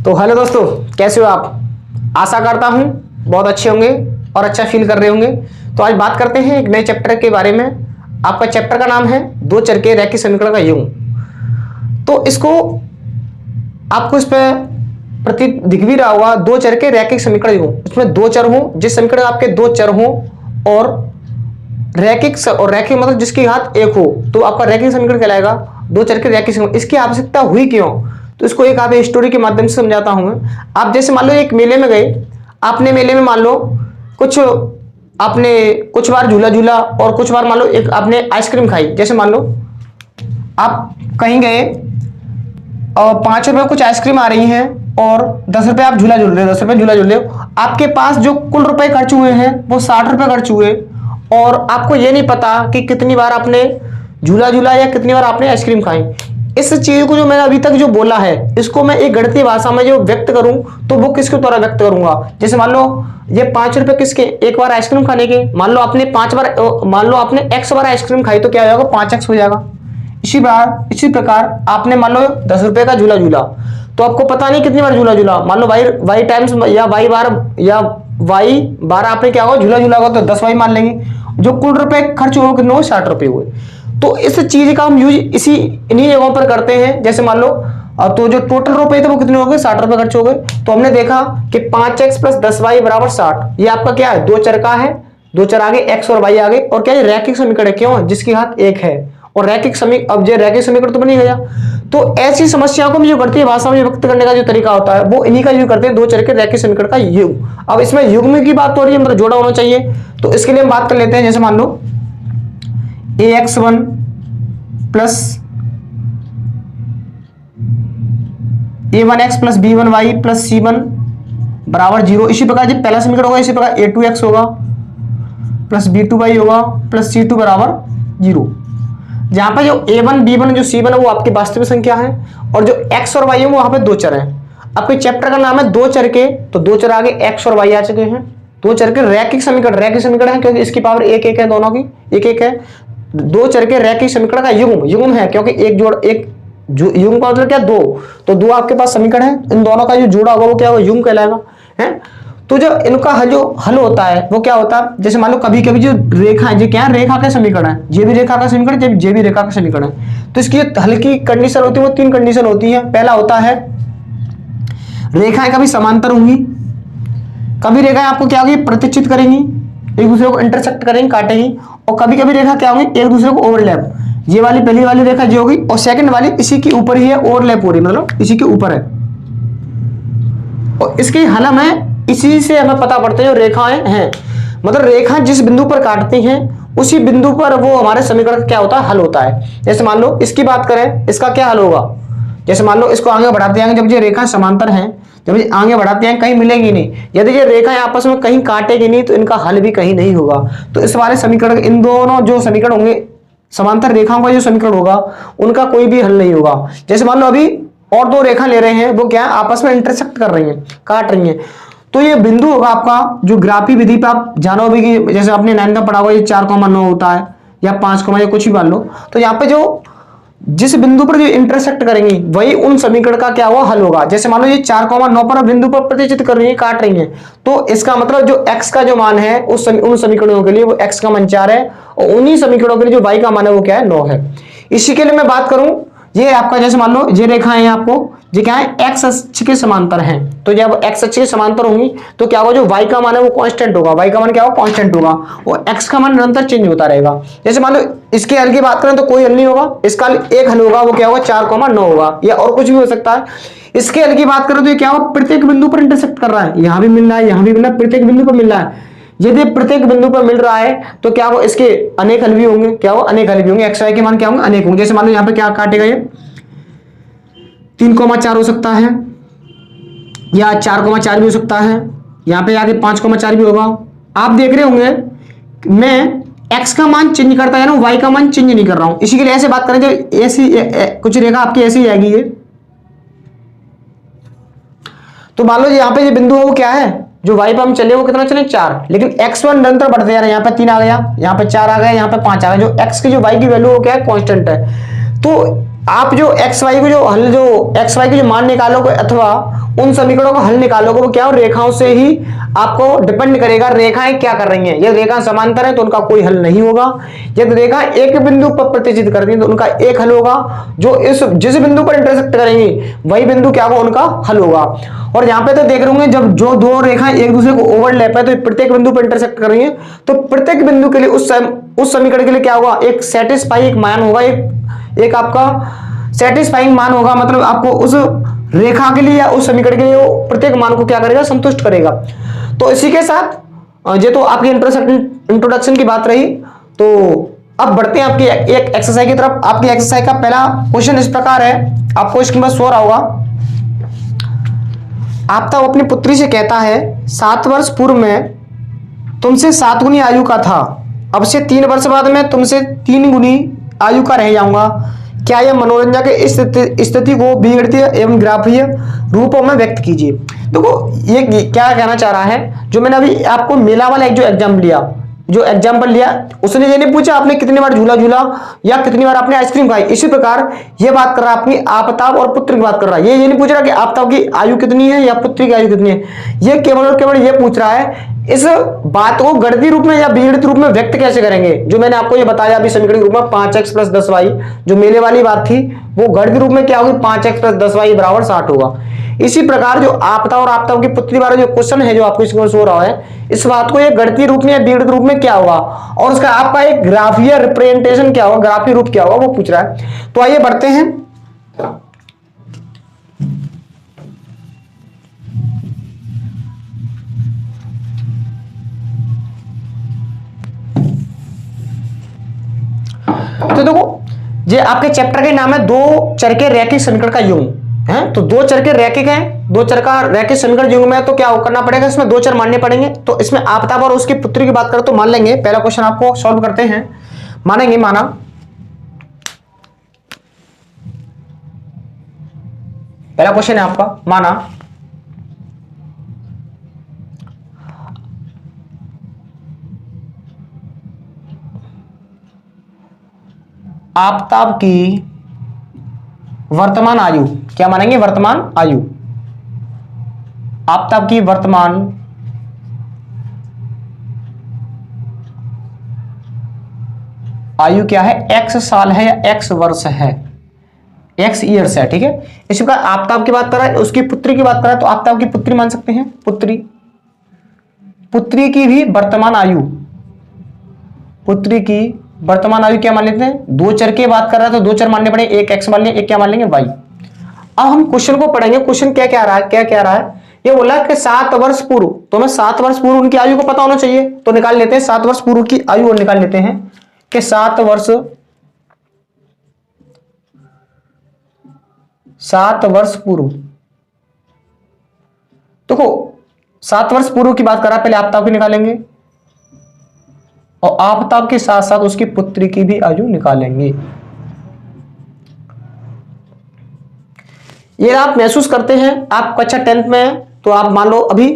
तो हेलो दोस्तों, कैसे हो आप? आशा करता हूँ बहुत अच्छे होंगे और अच्छा फील कर रहे होंगे। तो आज बात करते हैं एक नए चैप्टर के बारे में। आपका चैप्टर का नाम है दो चर के रैखिक समीकरण का युग्म। तो इसको आपको इस पर प्रतीक दिख भी रहा होगा, दो चर के रैखिक समीकरण युग्म। इसमें दो चर हो, जिस समीकरण आपके दो चर हो और रैखिक और रैखिक मतलब जिसकी घात एक हो, तो आपका रैखिक समीकरण कहलाएगा दो चर के रैखिक समीकरण। इसकी आवश्यकता हुई क्यों, तो इसको एक आप स्टोरी के माध्यम से समझाता हूं मैं। आप जैसे मान लो एक मेले में गए, आपने मेले में मान लो आपने कुछ बार झूला झूला और कुछ बार मान लो एक आपने आइसक्रीम खाई। जैसे मान लो आप कहीं गए और 5 रुपए कुछ आइसक्रीम आ रही हैं और 10 रुपए आप झूला झूल रहे हो, 10 रुपए झूला झूल रहे हो। आपके पास जो कुल रुपए खर्च हुए हैं वो 60 रुपए खर्च हुए और आपको ये नहीं पता कि कितनी बार आपने झूला झूला या कितनी बार आपने आइसक्रीम खाई। इस चीज को जो मैंने अभी तक जो बोला है, इसको मैं एक गणितीय भाषा में जो व्यक्त करूं तो वो किसके द्वारा व्यक्त करूंगा। जैसे मान लो ये 5 रुपए किसके, एक बार आइसक्रीम खाने के। मान लो आपने 5 बार, मान लो आपने x बार आइसक्रीम खाई तो क्या हो जाएगा, 5x हो जाएगा। इसी प्रकार आपने मान लो 10 रुपए का झूला झूला, तो आपको पता नहीं कितनी बार झूला झूला। मान लो y टाइम्स या y बार या y बार आपने क्या होगा झूला झूला होगा, तो 10y मान लेंगे। जो कुल रुपए खर्च हुए कितने हुए, 60 रुपए हुए। तो इस चीज का हम यूज इन्हीं जगहों पर करते हैं। जैसे मान लो तो जो टोटल रुपए थे वो कितने हो गए, 60 रुपए खर्च हो गए। तो हमने देखा कि 5x प्लस 10y बराबर 60। ये आपका क्या है, दो चर का है, दो चर आगे x और y आगे, और क्या है रैखिक समीकरण है। क्यों, जिसकी घात एक है और रैखिक समीकरण। अब जो रैखिक समीकरण तो बन ही गया। तो ऐसी समस्याओं को जो गणितीय भाषा में व्यक्त करने का जो तरीका होता है वो इन्हीं का यूज करते हैं, दो चर के रैखिक समीकरण का युग्म। अब इसमें युग्म की बात हो रही है, मतलब जोड़ा होना चाहिए। तो इसके लिए हम बात कर लेते हैं। जैसे मान लो ax1 plus a1x plus b1y plus c1 बराबर 0। इसी प्रकार जो पहला समीकरण होगा, इसी प्रकार a2x होगा प्लस b2y होगा प्लस c2 बराबर 0। जहां पर जो a1 b1 जो c1 है वो आपकी वास्तविक संख्या है और जो x और y है वो वहां पे दो चर हैं। आपके चैप्टर का नाम है दो चर के, तो दो चर आगे x और y आ चुके हैं। दो चर के रैखिक समीकरण, रैखिक समीकरण है क्योंकि इसकी पावर एक एक है, दोनों की एक एक है। दो चर के रैखिक समीकरण का युग्म, युग्म है क्योंकि एक जोड़ एक युग्म का मतलब क्या, दो। तो दो आपके पास समीकरण है, इन दोनों का जो जोड़ा होगा वो क्या होगा, युग्म कहलाएगा है। तो जो इनका हल होता है वो क्या होता है। जैसे मान लो कभी कभी जो रेखा है, जो क्या है, रेखा का समीकरण है, जे भी रेखा का समीकरण, जे भी रेखा का समीकरण है। तो इसकी हल की कंडीशन होती है वो 3 कंडीशन होती है। पहला होता है रेखाएं कभी समांतर होंगी, कभी रेखाएं आपको क्या होगी, प्रतिच्छेद करेंगी, एक दूसरे को इंटरसेक्ट करेंगी, काटेंगी। और कभी कभी रेखा क्या होगी, एक दूसरे को ओवरलैप। ये वाली पहली वाली रेखा जो होगी और सेकंड वाली इसी के ऊपर ही है, ओवरलैप हो रही, मतलब इसी के ऊपर है। और इसकी हल हमें इसी से हमें पता पड़ता है जो रेखाएं हैं, मतलब रेखाएं जिस बिंदु पर काटती हैं उसी बिंदु पर वो हमारे समीकरण का क्या होता है, हल होता है। जैसे मान लो इसकी बात करें, इसका क्या हल होगा। जैसे मान लो इसको आगे बढ़ाते जाएंगे, जब ये रेखाएं समांतर हैं, जब ये आगे बढ़ाते हैं कहीं मिलेंगी नहीं, यदि ये रेखाएं आपस में कहीं काटेगी नहीं तो इनका हल भी कहीं नहीं होगा। तो इस वाले समीकरण, इन दोनों जो समीकरण होंगे, समांतर रेखाओं का जो समीकरण होगा उनका कोई भी हल नहीं होगा। जैसे मान लो अभी और दो रेखा ले रहे हैं, वो क्या आपस में इंटरसेक्ट कर रही हैं, काट रही हैं। तो ये बिंदु होगा आपका, जो ग्राफी विधि पे आप जानो भी कि जैसे आपने 9 का पढ़ा होगा, ये 4,9 होता है या 5, या कुछ भी मान लो। तो यहाँ पे जो जिस बिंदु पर जो इंटरसेक्ट करेंगी वही उन समीकरण का क्या हुआ, हल होगा। जैसे मान लो ये 4,9 पर बिंदु पर प्रतिच्छेद कर रही है, काट रही है, तो इसका मतलब जो x का जो मान है उन समीकरणों के लिए वो x का मान 4 है और उन्हीं समीकरणों के लिए जो y का मान है वो क्या है, 9 है। इसी के लिए मैं बात करूं, ये आपका जैसे मान लो ये रेखा है, आपको ये क्या है, x अक्ष के समांतर हैं। तो जब x अक्ष के समांतर होंगी तो क्या होगा, जो y का मान है वो कांस्टेंट होगा, y का मान क्या होगा, कांस्टेंट होगा और x का मान निरंतर चेंज होता रहेगा। जैसे मान लो इसके हल की बात करें तो कोई हल नहीं होगा, इसका एक हल होगा, वो क्या होगा, 4,9 होगा, या और कुछ भी हो सकता है। इसके हल की बात करें तो ये क्या होगा, प्रत्येक बिंदु पर इंटरसेक्ट कर रहा है, यहां भी मिल रहा है, यहां भी मिल रहा है, प्रत्येक बिंदु पर मिल रहा है। यदि प्रत्येक बिंदु पर मिल रहा है तो क्या वो इसके अनेक हल भी होंगे, क्या वो अनेक हल भी होंगे, x y के मान क्या होंगे, अनेक होंगे। जैसे मान लो यहाँ पे क्या काटेगा, ये 3,4 हो सकता है या 4,4 भी हो सकता है, यहाँ पे आगे 5,4 भी होगा। आप देख रहे होंगे मैं x का मान चेंज करता है ना, y का मान चेंज नहीं कर रहा हूं। इसी के लिए ऐसे बात करें, जब ऐसी कुछ रेखा आपकी ऐसी आएगी ये, तो मान लो यहाँ पे ये बिंदु है वो क्या है, जो y पर हम चले वो कितना चले, 4, लेकिन x1 निरंतर बढ़ते जा रहा है, यहाँ पे 3 आ गया, यहाँ पे 4 आ गया, यहाँ पे 5 आ गया। जो x की जो y की वैल्यू वो क्या है, कांस्टेंट है। तो आप जो एक्स वाई को जो हल जो एक्स वाई के जो मान निकालोगे अथवा उन समीकरणों का हल निकालोगे वो क्या हो, रेखाओं से ही आपको डिपेंड करेगा रेखाएं क्या कर रही हैं। यदि रेखाएं समांतर है तो उनका कोई हल नहीं होगा, यदि रेखाएं एक बिंदु पर प्रतिच्छेद करती हैं तो उनका एक हल होगा, जो जिस बिंदु पर इंटरसेक्ट करेंगी वही बिंदु क्या होगा, उनका हल होगा। और यहाँ पे तो देख रहे होंगे जब जो दो रेखाएं एक दूसरे को ओवरलैप है तो प्रत्येक बिंदु पर इंटरसेक्ट कर रही है, तो प्रत्येक बिंदु के लिए उस समीकरण के लिए क्या होगा, एक सेटिस्फाई एक मान होगा, एक आपका सेटिस्फाइंग मान होगा, मतलब आपको उस रेखा के लिए या उस समीकरण के लिए वो प्रत्येक मान को क्या करेगा, संतुष्ट करेगा। तो इसी के साथ ये तो आपकी इंट्रोडक्शन की बात रही। तो अब बढ़ते हैं आपकी एक एक्सरसाइज की तरफ। आपकी एक्सरसाइज का पहला क्वेश्चन इस प्रकार है, आपको इसके बाद शो रहा होगा। आफ्ताब अपनी पुत्री से कहता है 7 वर्ष पूर्व में तुमसे 7 गुनी आयु का था, अब से 3 वर्ष बाद में तुमसे 3 गुनी आयु का रह जाऊंगा, क्या यह मनोरंजन के स्थिति को बीगड़तीय एवं ग्राफीय रूपों में व्यक्त कीजिए। देखो ये क्या कहना चाह रहा है, जो मैंने अभी आपको मेला वाला एक जो एग्जाम्पल लिया उसने ये नहीं पूछा आपने कितनी बार झूला झूला या कितनी बार आपने आइसक्रीम खाई, इसी प्रकार ये बात कर रहा है अपनी आफ्ताब और पुत्र की बात कर रहा है। ये नहीं पूछ रहा कि आफ्ताब की आयु कितनी है या पुत्री की आयु कितनी है, ये केवल और केवल ये पूछ रहा है इस बात को गणितीय रूप में या बीजगणित रूप में व्यक्त कैसे करेंगे। जो मैंने आपको ये बताया अभी समीकरण के रूप में 5x + 10y, जो मेले वाली बात थी वो गणितीय रूप में क्या होगी, 5x + 10y = 60 होगा। इसी प्रकार जो आफ्ताब और आफ्ताब की पुत्री वाला जो क्वेश्चन है जो आपको इसमें शो रहा है, इस बात को ये गणितीय रूप में या बीजगणित रूप में क्या होगा और उसका आपका एक ग्राफीय रिप्रेजेंटेशन क्या होगा, ग्राफीय रूप क्या होगा वो पूछ रहा है। तो आइए बढ़ते हैं। तो देखो ये आपके चैप्टर के नाम है 2 चर के रैखिक समीकरण का युग्म है। तो 2 चर के रैखिक हैं, 2 चर का रैखिक समीकरण युग्म में तो क्या करना पड़ेगा, इसमें 2 चर मानने पड़ेंगे। तो इसमें आफ्ताब और उसकी पुत्री की बात करें तो मान लेंगे। पहला क्वेश्चन आपको सॉल्व करते हैं, मानेंगे। माना पहला क्वेश्चन है आपका, माना आफ्ताब की वर्तमान आयु, क्या मानेंगे, वर्तमान आयु। आफ्ताब की वर्तमान आयु क्या है, x साल है या x वर्ष है, x ईयर्स है, ठीक है। इसी प्रकार आफ्ताब की बात कर रहा है, उसकी पुत्री की बात कर रहा है तो आफ्ताब की पुत्री मान सकते हैं, पुत्री की भी वर्तमान आयु, पुत्री की वर्तमान आयु क्या मान लेते हैं, 2 चर की बात कर रहा है तो 2 चर मानने पड़ेंगे, एक x मान लेंगे, एक क्या मान लेंगे, y। अब हम क्वेश्चन को पढ़ेंगे, क्वेश्चन क्या क्या रहा है, ये बोला कि 7 वर्ष पूर्व, तो हमें 7 वर्ष पूर्व उनकी आयु को पता होना चाहिए, तो निकाल लेते हैं 7 वर्ष पूर्व की आयु और निकाल लेते हैं कि 7 वर्ष पूर्व। देखो 7 वर्ष पूर्व की बात कर रहा है, पहले आफ्ताब की निकालेंगे और आफ्ताब के साथ साथ उसकी पुत्री की भी आयु निकालेंगे। ये आप महसूस करते हैं, आप कक्षा 10th में हैं तो आप मान लो अभी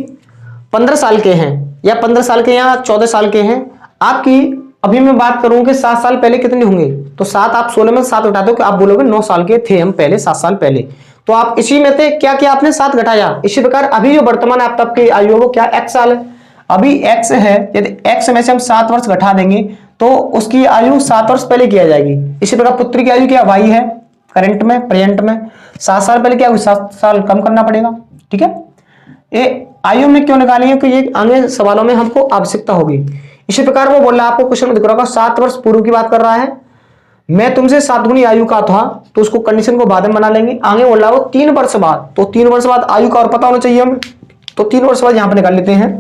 15 साल के हैं या 15 साल के या 14 साल के हैं। आपकी अभी मैं बात करूं कि 7 साल पहले कितने होंगे, तो 7 आप 16 में 7 घटाते हो कि आप बोलोगे 9 साल के थे हम पहले, 7 साल पहले। तो आप इसी में थे, क्या किया आपने, 7 घटाया। इसी प्रकार अभी जो वर्तमान आफ्ताब की आयु है वो क्या, x साल है। अभी x है, यदि x में से हम 7 वर्ष घटा देंगे तो उसकी आयु 7 वर्ष पहले किया जाएगी। इसी प्रकार पुत्री की आयु क्या, y है, करंट में प्रेजेंट में 7 साल पहले क्या हुई, 7 साल कम करना पड़ेगा, ठीक है। ये आयु में क्यों निकालेंगे, क्योंकि ये आगे सवालों में हमको आवश्यकता होगी। इसी प्रकार वो बोल रहा है, आपको क्वेश्चन में दिख रहा होगा 7 वर्ष पूर्व की बात कर रहा है, मैं तुमसे 7 गुनी आयु का था, तो उसको कंडीशन को बाद में बना लेंगे। आगे बोल रहा है वो 3 वर्ष बाद, तो 3 वर्ष बाद आयु का और पता होना चाहिए हमें, तो 3 वर्ष बाद यहां पर निकाल लेते हैं,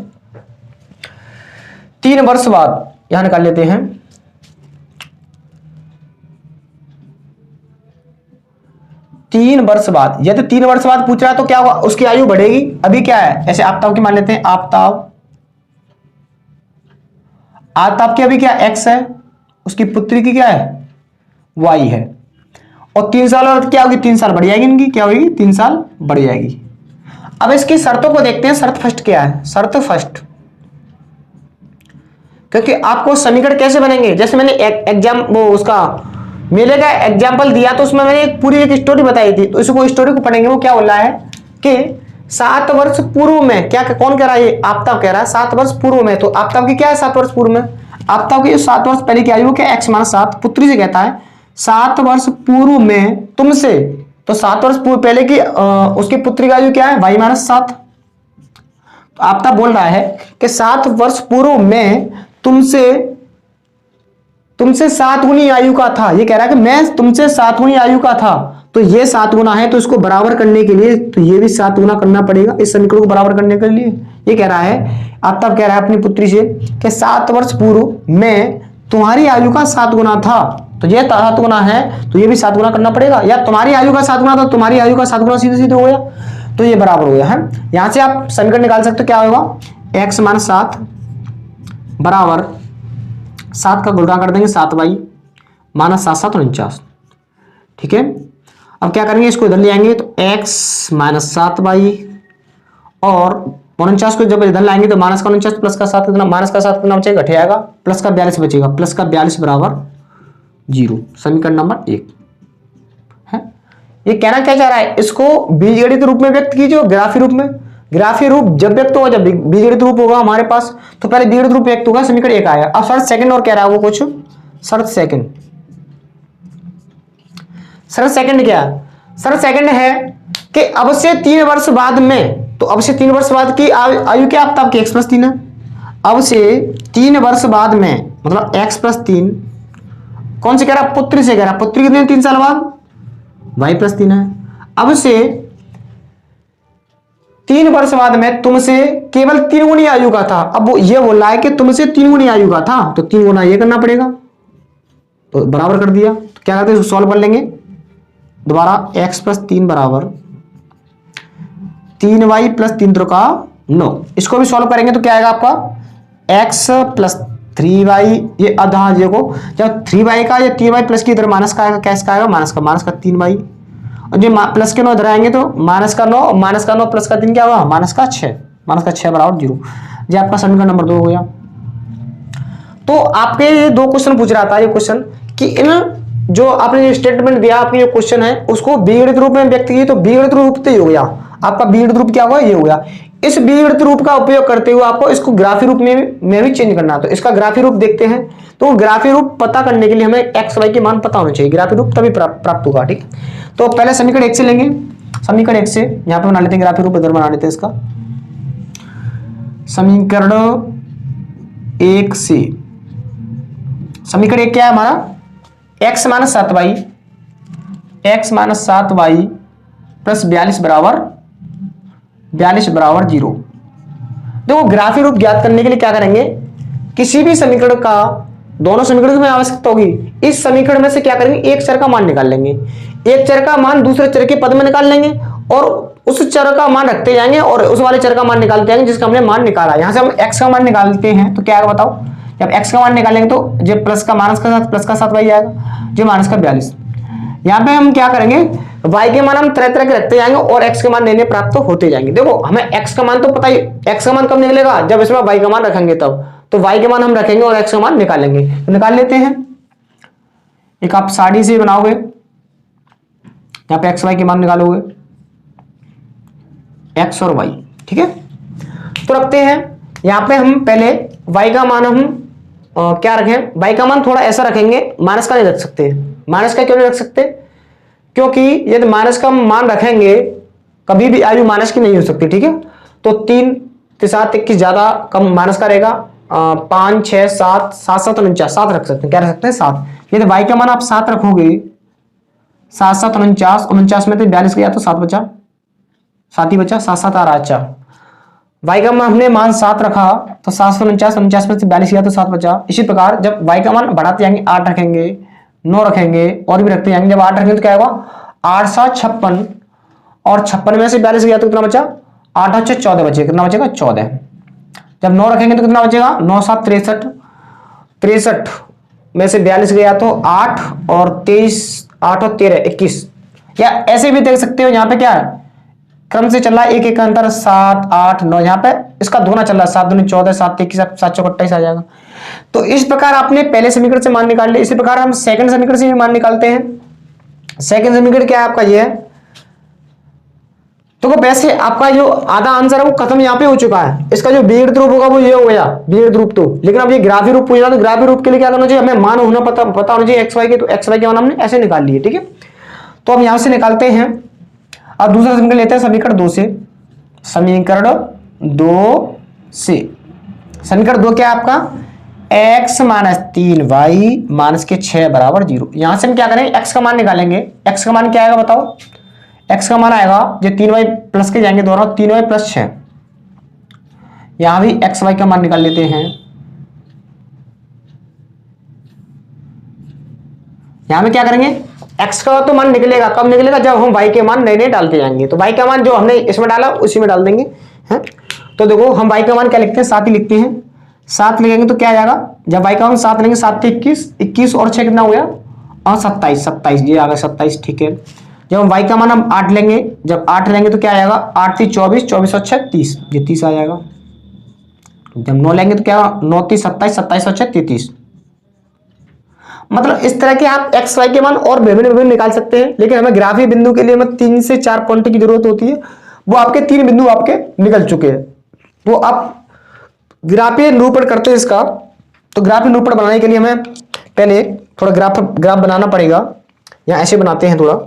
3 वर्ष बाद यहां निकाल लेते हैं। 3 वर्ष बाद, यदि 3 वर्ष बाद पूछ रहा है तो क्या होगा, उसकी आयु बढ़ेगी। अभी क्या है, ऐसे आफ्ताब की मान लेते हैं, आफ्ताब की अभी क्या x है, उसकी पुत्री की क्या है, y है, और 3 साल और क्या होगी, 3 साल बढ़ जाएगी इनकी, क्या होगी, 3 साल बढ़ जाएगी। अब इसकी शर्तों को देखते हैं, शर्त फर्स्ट क्या है, शर्त फर्स्ट, क्योंकि आपको समीकरण कैसे बनेंगे, जैसे मैंने एग्जाम वो उसका मेले का एग्जाम्पल दिया तो उसमें मैंने एक पूरी एक स्टोरी बताई थी, तो इसको स्टोरी को पढ़ेंगे। वो क्या बोल रहा है कि 7 वर्ष पूर्व में, क्या कौन कह रहा है, आफ्ताब कह रहा है 7 वर्ष पूर्व में। तो आफ्ताब की क्या है 7 वर्ष पूर्व में, आफ्ताब की 7 वर्ष पहले की आयु क्या, x-7 पुत्री से कहता है 7 वर्ष पूर्व में तुमसे, तो 7 वर्ष पूर्व पहले की उसकी पुत्री का आयु क्या है y-7। तो आफ्ताब बोल रहा है कि 7 वर्ष पूर्व में तुमसे 7 गुनी आयु का था। ये कह रहा है कि मैं तुमसे 7 गुनी आयु का था, तो ये 7 गुना है, तो इसको बराबर करने के लिए तो ये भी 7 गुना करना पड़ेगा इस समीकरण को बराबर करने के लिए। ये कह रहा है, आफ्ताब कह रहा है अपनी पुत्री से कि 7 वर्ष पूर्व में तुम्हारी आयु का 7 गुना था, तो ये 7 गुना है, तो ये भी 7 गुना करना पड़ेगा। या तुम्हारी आयु का 7 गुना था, तुम्हारी आयु का 7 गुना सीधे सीधे हो गया, तो ये बराबर हो गया है। यहां से आप समीकरण निकाल सकते हो, क्या होगा x-7 बराबर 7 का गुणा कर देंगे 7y-7 ठीक है। अब क्या करेंगे, इसको इधर ले आएंगे तो x-7y और 49 को जब इधर लाएंगे तो -49 प्लस का 7 कितना, -7 कितना बचेगा, घट जाएगा, प्लस का 42 बचेगा, प्लस का 42 बराबर 0। समीकरण नंबर 1 है। ये कहना क्या चाह रहा है, इसको बीजगणित रूप में व्यक्त कीजिए, ग्राफी रूप में। ग्राफी रूप जब व्यक्त होगा, जब बीजगणित रूप होगा हमारे पास, तो पहले बीजगणित रूप व्यक्त होगा, समीकरण 1 आएगा। अब शर्त सेकंड और कह रहा है वो कुछ, शर्त सेकंड क्या है, शर्त सेकंड है कि अब से 3 वर्ष बाद में, तो अब से 3 वर्ष बाद की आयु क्या आफ्ताब की x+3 है। अब से 3 वर्ष बाद में मतलब x+3 कौन से कह रहा, पुत्री से कह रहा, पुत्री कितने 3 साल बाद y+3 है। अब से 3 वर्ष बाद में तुमसे केवल 3 गुनी आयु का था। अब वो ये बोल रहा है कि तुमसे 3 गुनी आयु का था, तो 3 गुना ये करना पड़ेगा, तो बराबर कर दिया। तो क्या करते हैं, सॉल्व कर लेंगे दोबारा, x+3 बराबर 3y+3 का 9। इसको भी सॉल्व करेंगे तो क्या आएगा आपका x+3y, ये आधा देखो, जब 3y का या 3y प्लस की इधर माइनस का आएगा, कैसे का आएगा, माइनस का 3y, और जो प्लस के 9 इधर आएंगे तो -9 और -9 प्लस का 3 क्या होगा, -6 बराबर 0। ये आपका समीकरण नंबर 2 हो गया। तो आपके ये 2 क्वेश्चन पूछ रहा था, ये क्वेश्चन कि इन जो आपने स्टेटमेंट दिया, आपके जो क्वेश्चन है उसको बीजगणित रूप में व्यक्त किए, तो बीजगणित रूप तो ये हो गया आपका, बीजगणित रूप क्या हुआ, ये हो गया। इस बीजगणित रूप का उपयोग करते हुए आपको इसको ग्राफी रूप में भी चेंज करना है। तो इसका ग्राफी रूप देखते हैं, तो ग्राफी रूप पता करने के लिए हमें एक्स वाई के मान पता होना चाहिए, ग्राफी रूप तभी प्राप्त होगा, ठीक। तो पहले समीकरण 1 से लेंगे, समीकरण 1 से यहां पे बना लेते हैं ग्राफी रूप, इधर बना लेते हैं इसका समीकरण 1 से। समीकरण 1 क्या है हमारा, x-7y प्लस 42 बराबर 0। देखो ग्राफी रूप ज्ञात करने के लिए क्या करेंगे, किसी भी समीकरण का, दोनों समीकरणों में आवश्यकता होगी, इस समीकरण में से क्या करेंगे, एक चर का मान निकाल लेंगे, एक चर का मान दूसरे चर के पद में निकाल लेंगे और उस चर का मान रखते जाएंगे और उस वाले चर का मान निकालते जाएंगे जिसका हमने मान निकाला। यहां से हम x का मान निकालते हैं तो क्या आएगा बताओ, जब x का मान निकालेंगे तो जो प्लस का प्लस का 7 y आएगा, जो माइनस का 42। यहाँ पे हम क्या करेंगे, y के मान हम तरह तरह के रखते जाएंगे और x के मान नए नए प्राप्त होते जाएंगे। देखो हमें x का मान तो पता ही, x का मान कब निकलेगा, जब इसमें y का मान रखेंगे तब, तो y के मान हम रखेंगे और x का मान निकालेंगे। तो निकाल लेते हैं, एक आप साड़ी से बनाओगे, यहाँ पे x y के मान निकालोगे, x और y, ठीक है। तो रखते हैं यहाँ पे हम पहले y का मान हम क्या रखें, y का मान थोड़ा ऐसा रखेंगे, माइनस का नहीं रख सकते। माइनस का क्यों नहीं रख सकते, क्योंकि यदि माइनस का मान रखेंगे कभी भी आयु माइनस की नहीं हो सकती, ठीक है। तो 3 के साथ 21 ज्यादा कम माइनस का रहेगा, 5 6 7 7 7 49 7 रख सकते हैं, क्या रख सकते हैं 7। यदि y का मान आप 7 रखोगे, 7 7 49, 49 में से 42 गया तो 7 बचा, 7 ही बचा, 7 7 आ रहा। अच्छा y का मान हमने मान 7 रखा तो 749, 49 में से 42 गया तो 7 बचा। इसी प्रकार जब y का मान बढ़ाते जाएंगे, 8 रखेंगे, 9 रखेंगे और भी रखते जाएंगे, जब 8 रखेंगे तो क्या होगा, 8 7 56 और 56 में से 42 गया तो कितना बचा, 8 8 14 बचेगा, कितना बचेगा 14। जब 9 रखेंगे तो कितना बचेगा, 9 7 63, 63 में से 42 गया तो 8 और 23, 8 और 13 21। या ऐसे भी देख सकते हो, यहाँ पे क्या है क्रम से चल रहा है, एक एक का अंतर 7 8 9, यहाँ पे इसका दोना चल रहा है, 7 दूनी 14, 7 21, 7 चौक 28 आ जाएगा। तो इस प्रकार आपने पहले समीकरण से मान निकाल लिया। इसी प्रकार हम सेकंड समीकरण से भी मान निकालते हैं। सेकंड समीकरण क्या है आपका, ये है। तो वैसे आपका जो आधा आंसर है वो खत्म यहाँ पे हो चुका है। इसका जो बीजगणित रूप होगा वो ये हो गया बीजगणित रूप। तो लेकिन अब ये ग्राफी रूप पूछा, तो ग्राफी रूप के लिए क्या करना चाहिए, हमें मान होना पता होना चाहिए एक्स वाई के। तो एक्स वाई के मान हमने ऐसे निकाल लिए, ठीक है। तो हम यहां से निकालते हैं। अब दूसरा समीकरण लेते हैं समीकरण 2 से। समीकरण 2 से समीकरण 2 क्या है आपका, x माइनस 3y माइनस के 6 बराबर 0। यहां से हम क्या करेंगे, x का मान निकालेंगे। x का मान क्या आएगा बताओ, x का मान आएगा जो 3y प्लस के जाएंगे दोनों, 3y प्लस 6। यहां भी एक्स वाई का मान निकाल लेते हैं। यहां में क्या करेंगे, x का तो मान निकलेगा, कब निकलेगा, जब हम y के मान नए नए डालते जाएंगे। तो y का मान जो हमने इसमें डाला उसी में डाल देंगे, है। तो देखो हम y का मान क्या लिखते हैं, 7 ही लिखते हैं। 7 लिखेंगे तो क्या आ जाएगा, जब y का मान 7 लेंगे, 7 से 21, 21 और 6 कितना हो गया, और 27, 27 ये आ गया 27, ठीक है। जब हम y का मान हम 8 लेंगे, जब 8 लेंगे तो क्या आएगा, 8 से 24, 24 और 6 30, ये 30 आ जाएगा। जब 9 लेंगे तो क्या, 9 30 27, 27 और 6 33। मतलब इस तरह के आप एक्स वाई के मान और विभिन्न विभिन्न निकाल सकते हैं। लेकिन हमें ग्राफी बिंदु के लिए हमें 3 से 4 पॉइंट की जरूरत होती है। वो आपके 3 बिंदु आपके निकल चुके हैं। तो आप ग्राफीय निरूपण करते हैं इसका। तो ग्राफीय निरूपण बनाने के लिए हमें पहले थोड़ा ग्राफ बनाना पड़ेगा। या ऐसे बनाते हैं थोड़ा,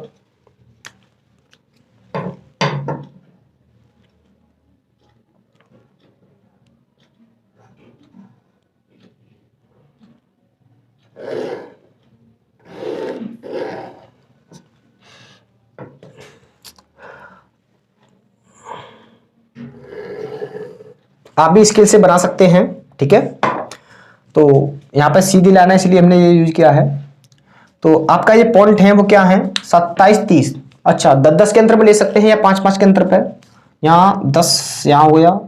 आप भी स्केल से बना सकते हैं, ठीक है। तो यहाँ पर सीधी लाना है इसलिए हमने ये यूज किया है। तो आपका ये पॉइंट है वो क्या है, 27 30। अच्छा 10 के अंतर पर ले सकते हैं या 5 के अंतर पर। यहाँ 10 यहाँ हो गया,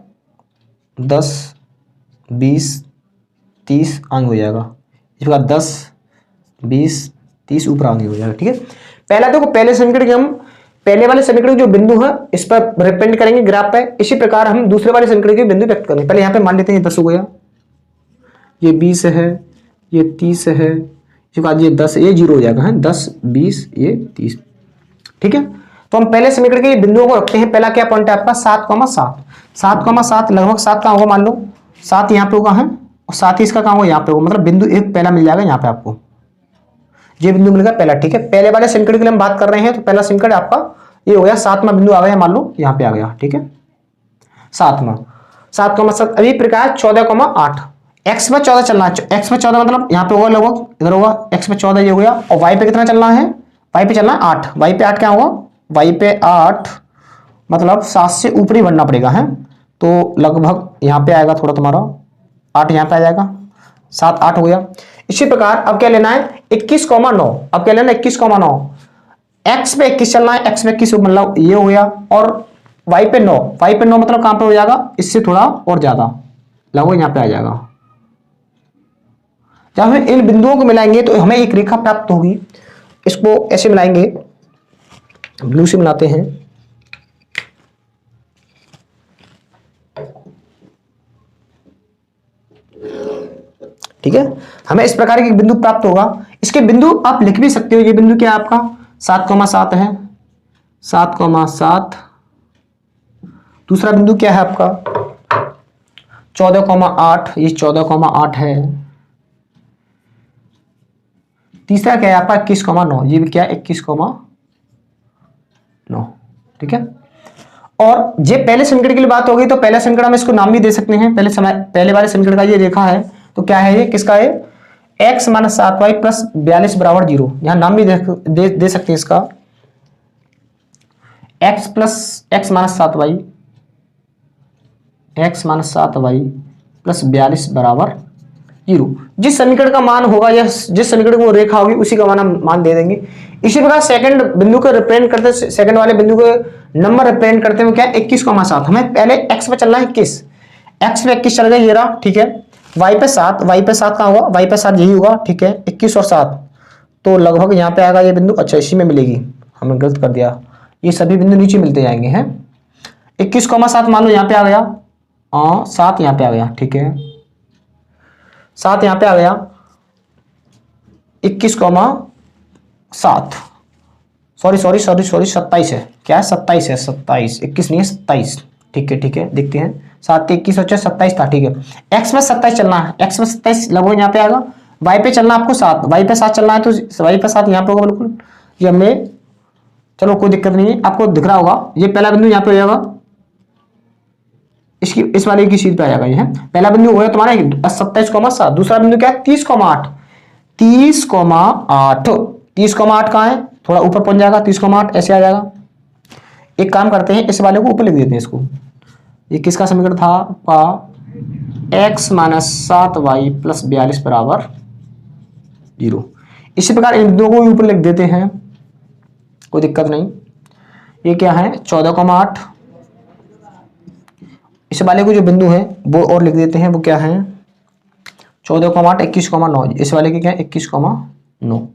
10 20 30 आगे हो जाएगा। इसके बाद 10 20 30 ऊपर आगे हो जाएगा, ठीक है। पहला देखो, पहले समीकरण के हम पहले वाले समीकरण जो बिंदु है इस पर रिप्रेजेंट करेंगे ग्राफ पे। इसी प्रकार हम दूसरे वाले समीकरण के बिंदु व्यक्त करेंगे। पहले यहाँ पे मान लेते हैं ये 10 हो गया, ये 20 है, ये 30 है, इसके बाद ये 10, ये 0 हो जाएगा, है 10 20 ये 30, ठीक है। तो हम पहले समीकरण के बिंदुओं को रखते हैं। पहला क्या पॉइंट है आपका, 7,7। 7,7 लगभग 7 कहाँ होगा, मान लो 7 यहाँ पे होगा, है, और 7 ही इसका कहाँ होगा, यहाँ पे होगा। मतलब बिंदु एक पहला मिल जाएगा यहाँ पे आपको, ये बिंदु मिलेगा पहला, ठीक है। पहले वाले समीकरण के लिए हम बात कर रहे हैं। तो पहला समीकरण आपका ये हो गया, 7वां बिंदु आ गया, मान लो यहाँ पे आ गया, ठीक है। 7,7 अभी प्रकार 14,8 एक्स पे 14 चलना है। एक्स पे 14 मतलब यहाँ पे होगा लगभग, इधर होगा, एक्स पे 14 ये हो गया। और वाई पे कितना चलना है, वाई पे चलना है 8। वाई पे 8 क्या होगा, वाई पे 8 मतलब 7 से ऊपर ही बढ़ना पड़ेगा, है। तो लगभग यहाँ पे आएगा थोड़ा तुम्हारा 8 यहाँ पे आ जाएगा, 7 8 हो गया। इसी प्रकार अब क्या लेना है, 21,9। अब क्या लेना है, 21,9। एक्स पे 21 चलना है, एक्स पे 21 मतलब ये हो गया। और वाई पे 9, वाई पे 9 मतलब कहां पे हो जाएगा, इससे थोड़ा और ज्यादा लगभग यहाँ पे आ जाएगा। जब हम इन बिंदुओं को मिलाएंगे तो हमें एक रेखा प्राप्त होगी। इसको ऐसे मिलाएंगे, ब्लू से मिलाते हैं, ठीक है। हमें इस प्रकार के बिंदु प्राप्त होगा। इसके बिंदु आप लिख भी सकते हो। ये बिंदु क्या है आपका, 7,7 है, 7,7। दूसरा बिंदु क्या है आपका 14,8, ये 14,8 है। तीसरा क्या है आपका 21,9, ये भी क्या है 21,9, ठीक है। और ये पहले समीकरण के लिए बात हो गई। तो पहला समीकरण हम इसको नाम भी दे सकते हैं। पहले वाले समीकरण का ये रेखा है, तो क्या है ये, किसका है, x माइनस 7y प्लस 42 बराबर 0। यहां नाम भी दे सकते हैं इसका, x plus x minus 7y, x minus 7y plus 42 बराबर 0। जिस समीकरण का मान होगा या जिस समीकरण को रेखा होगी उसी का मान दे देंगे। इसी प्रकार सेकंड बिंदु को रिप्रेजेंट करते, सेकंड वाले बिंदु को नंबर रिप्रेजेंट करते हुए क्या है 21,7। हमें पहले x पे चलना है 21, x पे 21 चल गया, ये रहा, ठीक है। y पे 7, y पे 7 कहाँ होगा, y पे 7 यही होगा, ठीक है। 21 और 7 तो लगभग यहाँ पे आएगा ये बिंदु। अच्छा इसी में मिलेगी, हमने गलत कर दिया, ये सभी बिंदु नीचे मिलते जाएंगे, हैं। 21,7 मान लो यहाँ पे आ गया, 7 यहाँ पे आ गया, ठीक है। 7 यहाँ पे आ गया 21,7, सॉरी 27 है, क्या है 27 है, 27, 21 नहीं है 27, ठीक है देखते हैं, 7 के 21 और 27 था, ठीक है। एक्स में 27 चलना है, एक्स में 27 लगभग यहाँ पे आएगा, वाई पे चलना आपको 7, वाई पे 7 चलना है तो वाई पे 7 यहाँ पे होगा बिल्कुल, ये हमने, चलो कोई दिक्कत नहीं है, आपको दिख रहा होगा, ये पहला बिंदु यहाँ पे हो जाएगा, इसकी इस वाले की सीध पे आ जाएगा, ये है पहला बिंदु हो गया तुम्हारा 27,7, दूसरा बिंदु क्या है 30,8, 30,8, 30,8 कहाँ है, थोड़ा ऊपर पहुंच जाएगा, 30,8 ऐसे आ जाएगा। एक काम करते हैं, इस वाले को ऊपर लिख देते हैं इसको, ये किसका समीकरण था आपका, x माइनस 7y प्लस 42 बराबर 0। इसी प्रकार इन दो को ऊपर लिख देते हैं, कोई दिक्कत नहीं। ये क्या है 14,8, इस वाले को जो बिंदु है वो और लिख देते हैं, वो क्या है 14,8, 21,9, इस वाले के क्या है 21,9,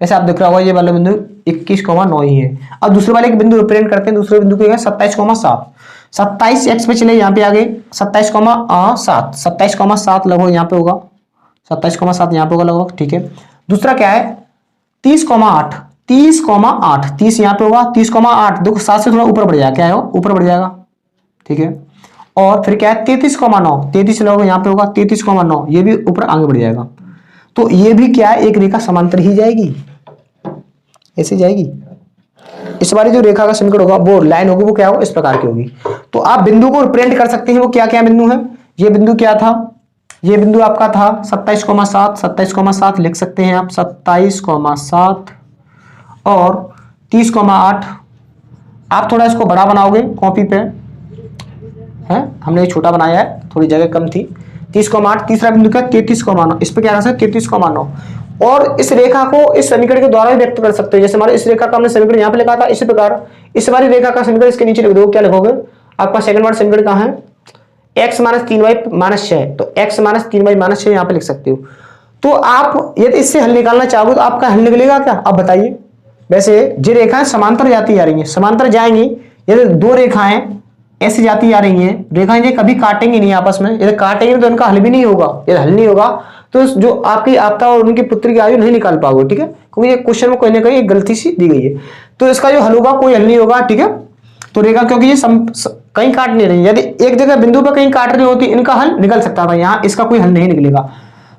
ऐसे आप देख रहा होगा ये वाला बिंदु 21,9 ही है। अब दूसरे वाले के बिंदु रिप्रेजेंट करते हैं, दूसरे बिंदु को 27,7, 27 एक्स पे चले, यहाँ पे आ गए 27,7, 27,7 लगभग यहाँ पे होगा, 27,7 यहाँ पे होगा लगभग, ठीक है। दूसरा क्या है 30,8, 30,8, 30 यहाँ पे होगा, 30,8 देखो 7 से थोड़ा ऊपर बढ़ जाएगा, क्या है ऊपर बढ़ जाएगा, ठीक है। और फिर क्या है 33,9, 33 लगभग यहाँ पे होगा, 33,9 ये भी ऊपर आगे बढ़ जाएगा। तो ये भी क्या है एक रेखा समांतर ही जाएगी, ऐसे जाएगी। इस बारी जो रेखा का समीकरण होगा वो लाइन होगी, वो क्या होगा इस प्रकार की होगी। तो आप बिंदु को रिप्रेजेंट कर सकते हैं, वो क्या क्या बिंदु है, ये बिंदु क्या था, ये बिंदु आपका था 27,7, 27,7 लिख सकते हैं आप, 27,7 और 30,8। आप थोड़ा इसको बड़ा बनाओगे कॉपी पे, है हमने छोटा बनाया है, थोड़ी जगह कम थी। 30,8, तीसरा बिंदु क्या 33,9, इस पे क्या कर सकते 33,9, और इस रेखा को इस समीकरण के द्वारा भी व्यक्त कर सकते हो। जैसे हमारे इस रेखा का हमने समीकरण यहाँ पे लिखा था, इसी प्रकार इस वाली रेखा का समीकरण इसके नीचे लिख दो, क्या लिखोगे आपका सेकंड वाला समीकरण कहाँ है, x माइनस 3y माइनस 6, तो x माइनस 3y माइनस 6 यहाँ पे लिख सकते हो। तो आप यदि इससे हल निकालना चाहोगे तो आपका हल निकलेगा क्या, आप बताइए। वैसे जो रेखाएं समांतर जाती जा रही हैं, समांतर जाएंगी, यदि दो रेखाएं ऐसी जाती जा रही हैं, रेखाएं ये कभी काटेंगी नहीं आपस में, यदि काटेंगे तो इनका हल भी नहीं होगा, यदि हल नहीं होगा तो जो आपका और उनकी पुत्र की आयु नहीं निकाल पाओगे, ठीक है, क्योंकि ये क्वेश्चन में कोई ना कोई गलती सी दी गई है। तो इसका जो हल होगा कोई हल नहीं होगा, ठीक है। तो रेखा क्योंकि ये कहीं काट नहीं रही, यदि एक जगह बिंदु पर कहीं काट रही होती इनका हल निकल सकता था, यहाँ इसका कोई हल नहीं निकलेगा।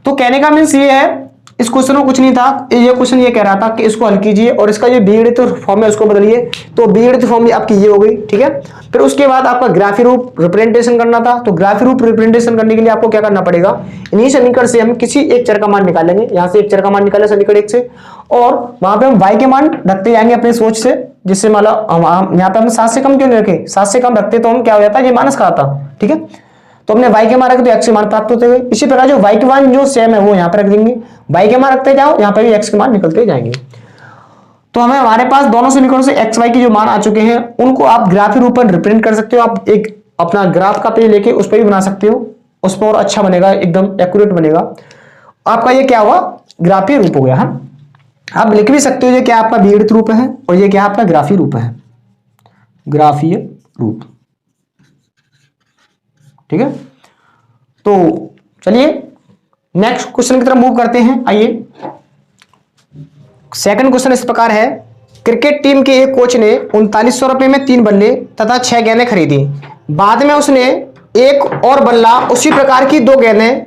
तो कहने का मीन्स ये है, इस क्वेश्चन में कुछ नहीं था, ये क्वेश्चन ये कह रहा था कि इसको हल कीजिए और इसका जो बीगणित फॉर्म है उसको बदलिए, तो बीगणित फॉर्म आपकी ये हो गई, ठीक है। फिर उसके बाद आपका ग्राफी रूप रिप्रेजेंटेशन करना था, तो ग्राफी रूप रिप्रेजेंटेशन करने के लिए आपको क्या करना पड़ेगा, इन्हीं समीकरण से हम किसी एक चर का मान निकालेंगे, यहाँ से एक चर का मान निकाले समीकरण 1 से, और वहां पे हम y के मान रखते जाएंगे अपनी सोच से, जिससे मतलब हम यहाँ पे हम 7 से कम क्यों नहीं रखे, 7 से कम रखते तो हम क्या हो जाता है ये माइनस का आता, ठीक है। तो हमने y के मान रखे तो x के मान प्राप्त होते हुए, इसी प्रकार जो y के मान जो सेम है वो यहाँ पे रख देंगे, y के मान रखते जाओ, यहाँ पे भी x के मान निकलते जाएंगे। तो हमें हमारे पास दोनों समीकरणों से x y के जो मान आ चुके हैं उनको आप ग्राफी रूप में रिप्रेजेंट कर सकते हो। आप एक अपना ग्राफ का पेज लेके उस पर भी बना सकते हो, उस पर और अच्छा बनेगा, एकदम एक्यूरेट बनेगा। आपका ये क्या हुआ ग्राफीय रूप हो गया है। आप लिख भी सकते हो ये क्या आपका बीगणित रूप है और ये क्या आपका ग्राफीय रूप है, ग्राफीय रूप, ठीक है। तो चलिए नेक्स्ट क्वेश्चन की तरफ मूव करते हैं। आइए, सेकंड क्वेश्चन इस प्रकार है, क्रिकेट टीम के एक कोच ने 3900 रुपए में 3 बल्ले तथा 6 गेंदें खरीदी, बाद में उसने एक और बल्ला उसी प्रकार की 2 गेंदें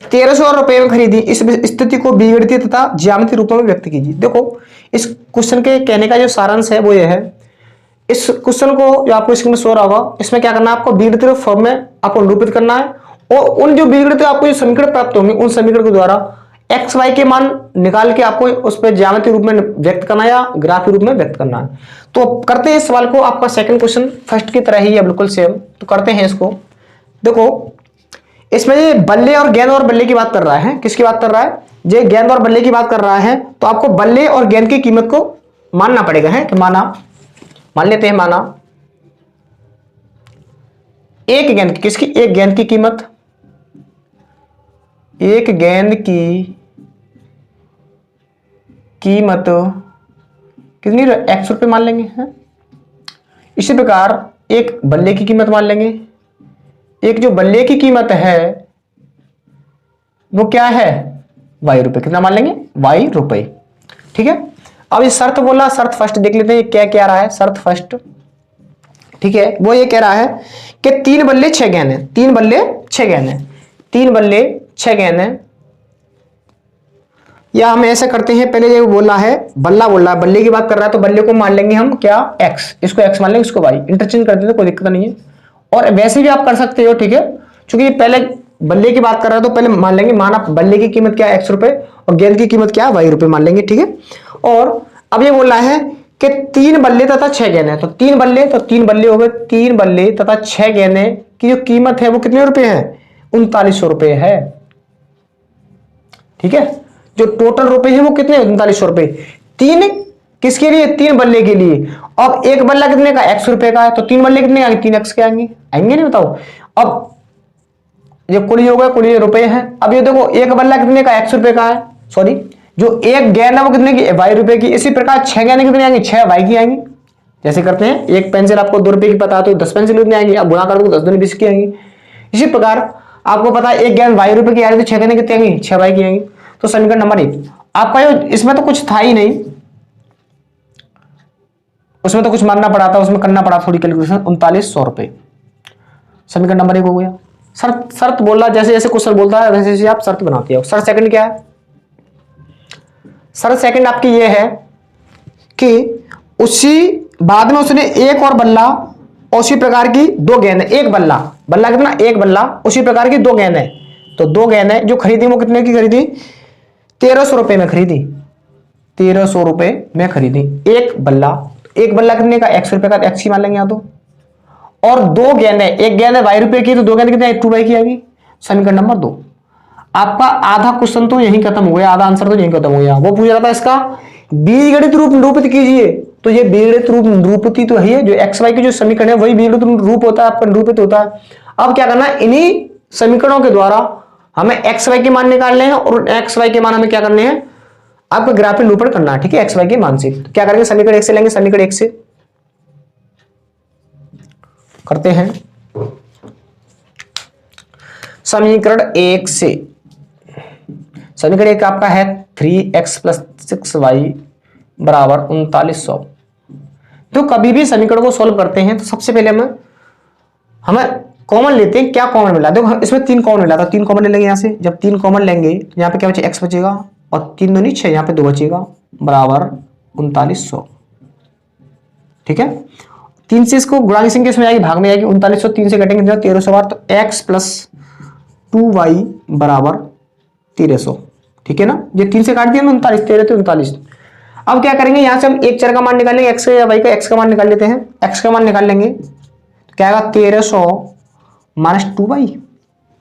1300 रुपए में खरीदी। इस स्थिति को बीगणितीय तथा ज्यामितीय रूपों में व्यक्त कीजिए। देखो इस क्वेश्चन के कहने का जो सारांश है वो ये है, इस क्वेश्चन को जो आपको स्क्रीन में शो रहा होगा, इसमें क्या करना है आपको बीगणितीय फॉर्म में आपको निरूपित करना है, और उन जो बीगणितीय आपको जो समीकरण प्राप्त होंगे उन समीकरण के द्वारा एक्स वाई के मान निकाल के आपको उस पर ज्यामितीय रूप में व्यक्त करना या ग्राफीय रूप में व्यक्त करना है। तो करते हैं इस सवाल को, आपका सेकंड क्वेश्चन फर्स्ट की तरह ही है बिल्कुल सेम। तो करते हैं इसको। देखो इसमें ये बल्ले और गेंद और बल्ले की बात कर रहा है, किसकी बात कर रहा है, ये गेंद और बल्ले की बात कर रहा है। तो आपको बल्ले और गेंद की कीमत को मानना पड़ेगा, है कि मान लेते हैं, माना एक गेंद की, किसकी, एक गेंद की कीमत, एक गेंद की कीमत कितनी, x रुपये मान लेंगे, हैं। इसी प्रकार एक बल्ले की कीमत मान लेंगे, एक जो बल्ले की कीमत है वो क्या है, वाई रुपए। कितना मान लेंगे, वाई रुपए। ठीक है, अब ये शर्त बोला, शर्त फर्स्ट देख लेते हैं ये क्या कह रहा है। शर्त फर्स्ट, ठीक है, वो ये कह रहा है कि 3 बल्ले 6 गेंद है, 3 बल्ले 6 गेंद है, 3 बल्ले 6 गेंद है। या हम ऐसे करते हैं, पहले ये बोला है बल्ला बोल रहा है, बल्ले की बात कर रहा है, तो बल्ले को मान लेंगे हम क्या, एक्स, इसको एक्स मान लेंगे, इसको वाई, इंटरचेंज कर देते कोई दिक्कत नहीं है। और वैसे भी आप कर सकते हो, ठीक है, क्योंकि पहले बल्ले की बात कर रहा है तो पहले मान लेंगे, माना बल्ले की कीमत क्या है, एक्स रुपए, और गेंद की कीमत क्या है, वाई रुपए मान लेंगे। ठीक है, और अब ये बोल रहा है कि 3 बल्ले तथा 6 गेंद है, तो 3 बल्ले, तो 3 बल्ले हो गए, 3 बल्ले तथा 6 गेंदें की जो कीमत है वो कितने रुपए है, 3900 रुपए है। ठीक है, जो टोटल रुपए है वो कितने, 3900 रुपए। 3 किसके लिए, 3 बल्ले के लिए। अब एक बल्ला कितने का, एक्स रुपए का है, तो 3 बल्ले कितने आएंगे, 3 एक्स के आएंगे, आएंगे नहीं, बताओ। अब ये कुल हो गया, कुल ये रुपए हैं। अब ये देखो एक बल्ला कितने का, एक्स रुपए का है, सॉरी, जो एक गेंद है वो कितने की, वाई रुपए की। इसी प्रकार 6 गेंद कितने आएंगे, 6 वाई की आएंगी। जैसे करते हैं, एक पेंसिल आपको 2 रुपए की पता है तो 10 पेंसिल कितने आएंगी, आप गुणा कर दो 10 दूनी 20 की आएंगी। इसी प्रकार आपको पता है एक गेंद वाई रुपए की आ रही है तो 6 गेंद कितनी आएंगी, 6 वाई की आएंगी। तो समीकरण नंबर 1 आपका, इसमें तो कुछ था ही नहीं, उसमें तो कुछ मानना पड़ा था, उसमें करना पड़ा थोड़ी कैलकुलेशन, 3900 रुपए। समीकरण नंबर 1 हो गया। शर्त, शर्त बोला, जैसे जैसे क्वेश्चन बोलता है वैसे वैसे आप शर्त बनाते हो। शर्त सेकंड क्या है, शर्त सेकंड आपकी ये है कि उसी बाद में उसने एक और बल्ला, उसी प्रकार की 2 गेंद है, एक बल्ला, बल्ला कितना, एक बल्ला, उसी प्रकार की 2 गेंद है, तो 2 गेंद है जो खरीदी वो कितने की खरीदी, 1300 रुपए में खरीदी, 1300 रुपए में खरीदी एक बल्ला। एक बल्ला कितने का, एक्स रुपए का, एक्स ही मान लेंगे यहाँ तो। और 2 गेंद है, एक गेंद है वाई रुपए की, तो 2 गेंद कितने, 2 वाई की आएगी। समीकरण नंबर 2 आपका आधा क्वेश्चन तो यहीं खत्म हो गया, आधा आंसर तो यहीं खत्म हो गया। वो पूछ रहा था इसका बीजगणित रूप निरूपित कीजिए, तो ये बीजगणित रूप निरूपति तो है, जो एक्स वाई की जो समीकरण है वही बीजगणित रूप होता है, आपका निरूपित होता है। अब क्या करना है, इन्हीं समीकरणों के द्वारा हमें एक्स वाई के मान निकालने हैं, और एक्स वाई के मान हमें क्या करने हैं, आपको ग्राफिक निरूपण करना है। ठीक है, एक्स वाई के मान से तो क्या करेंगे, समीकरण 1 से लेंगे, समीकरण 1 से करते हैं। समीकरण 1 से, समीकरण 1 आपका है 3x + 6y बराबर 3900। तो कभी भी समीकरण को सॉल्व करते हैं तो सबसे पहले हमें कॉमन लेते हैं। क्या कॉमन मिला, देखो इसमें 3 कॉमन मिला था, 3 कॉमन ले लेंगे यहाँ से। जब 3 कॉमन लेंगे तो यहाँ पे क्या बचेगा, x बचेगा, और 3 दूनी 6, यहाँ पे 2 बचेगा, बराबर 3900। ठीक है, 3 से इसको गुणा की संख्या इसमें आएगी, भाग में आएगी, 3900 3 से कटेंगे 1300 बार, तो x + 2y बराबर 1300। ठीक है ना, ये 3 से काट दिया 39, 13 तो 39। अब क्या करेंगे, यहां से हम एक चर का मान निकालेंगे, एक्स या वाई का, एक्स का मान निकाल लेते हैं। एक्स का मान निकाल लेंगे तो क्या आएगा, 1300 - 2y।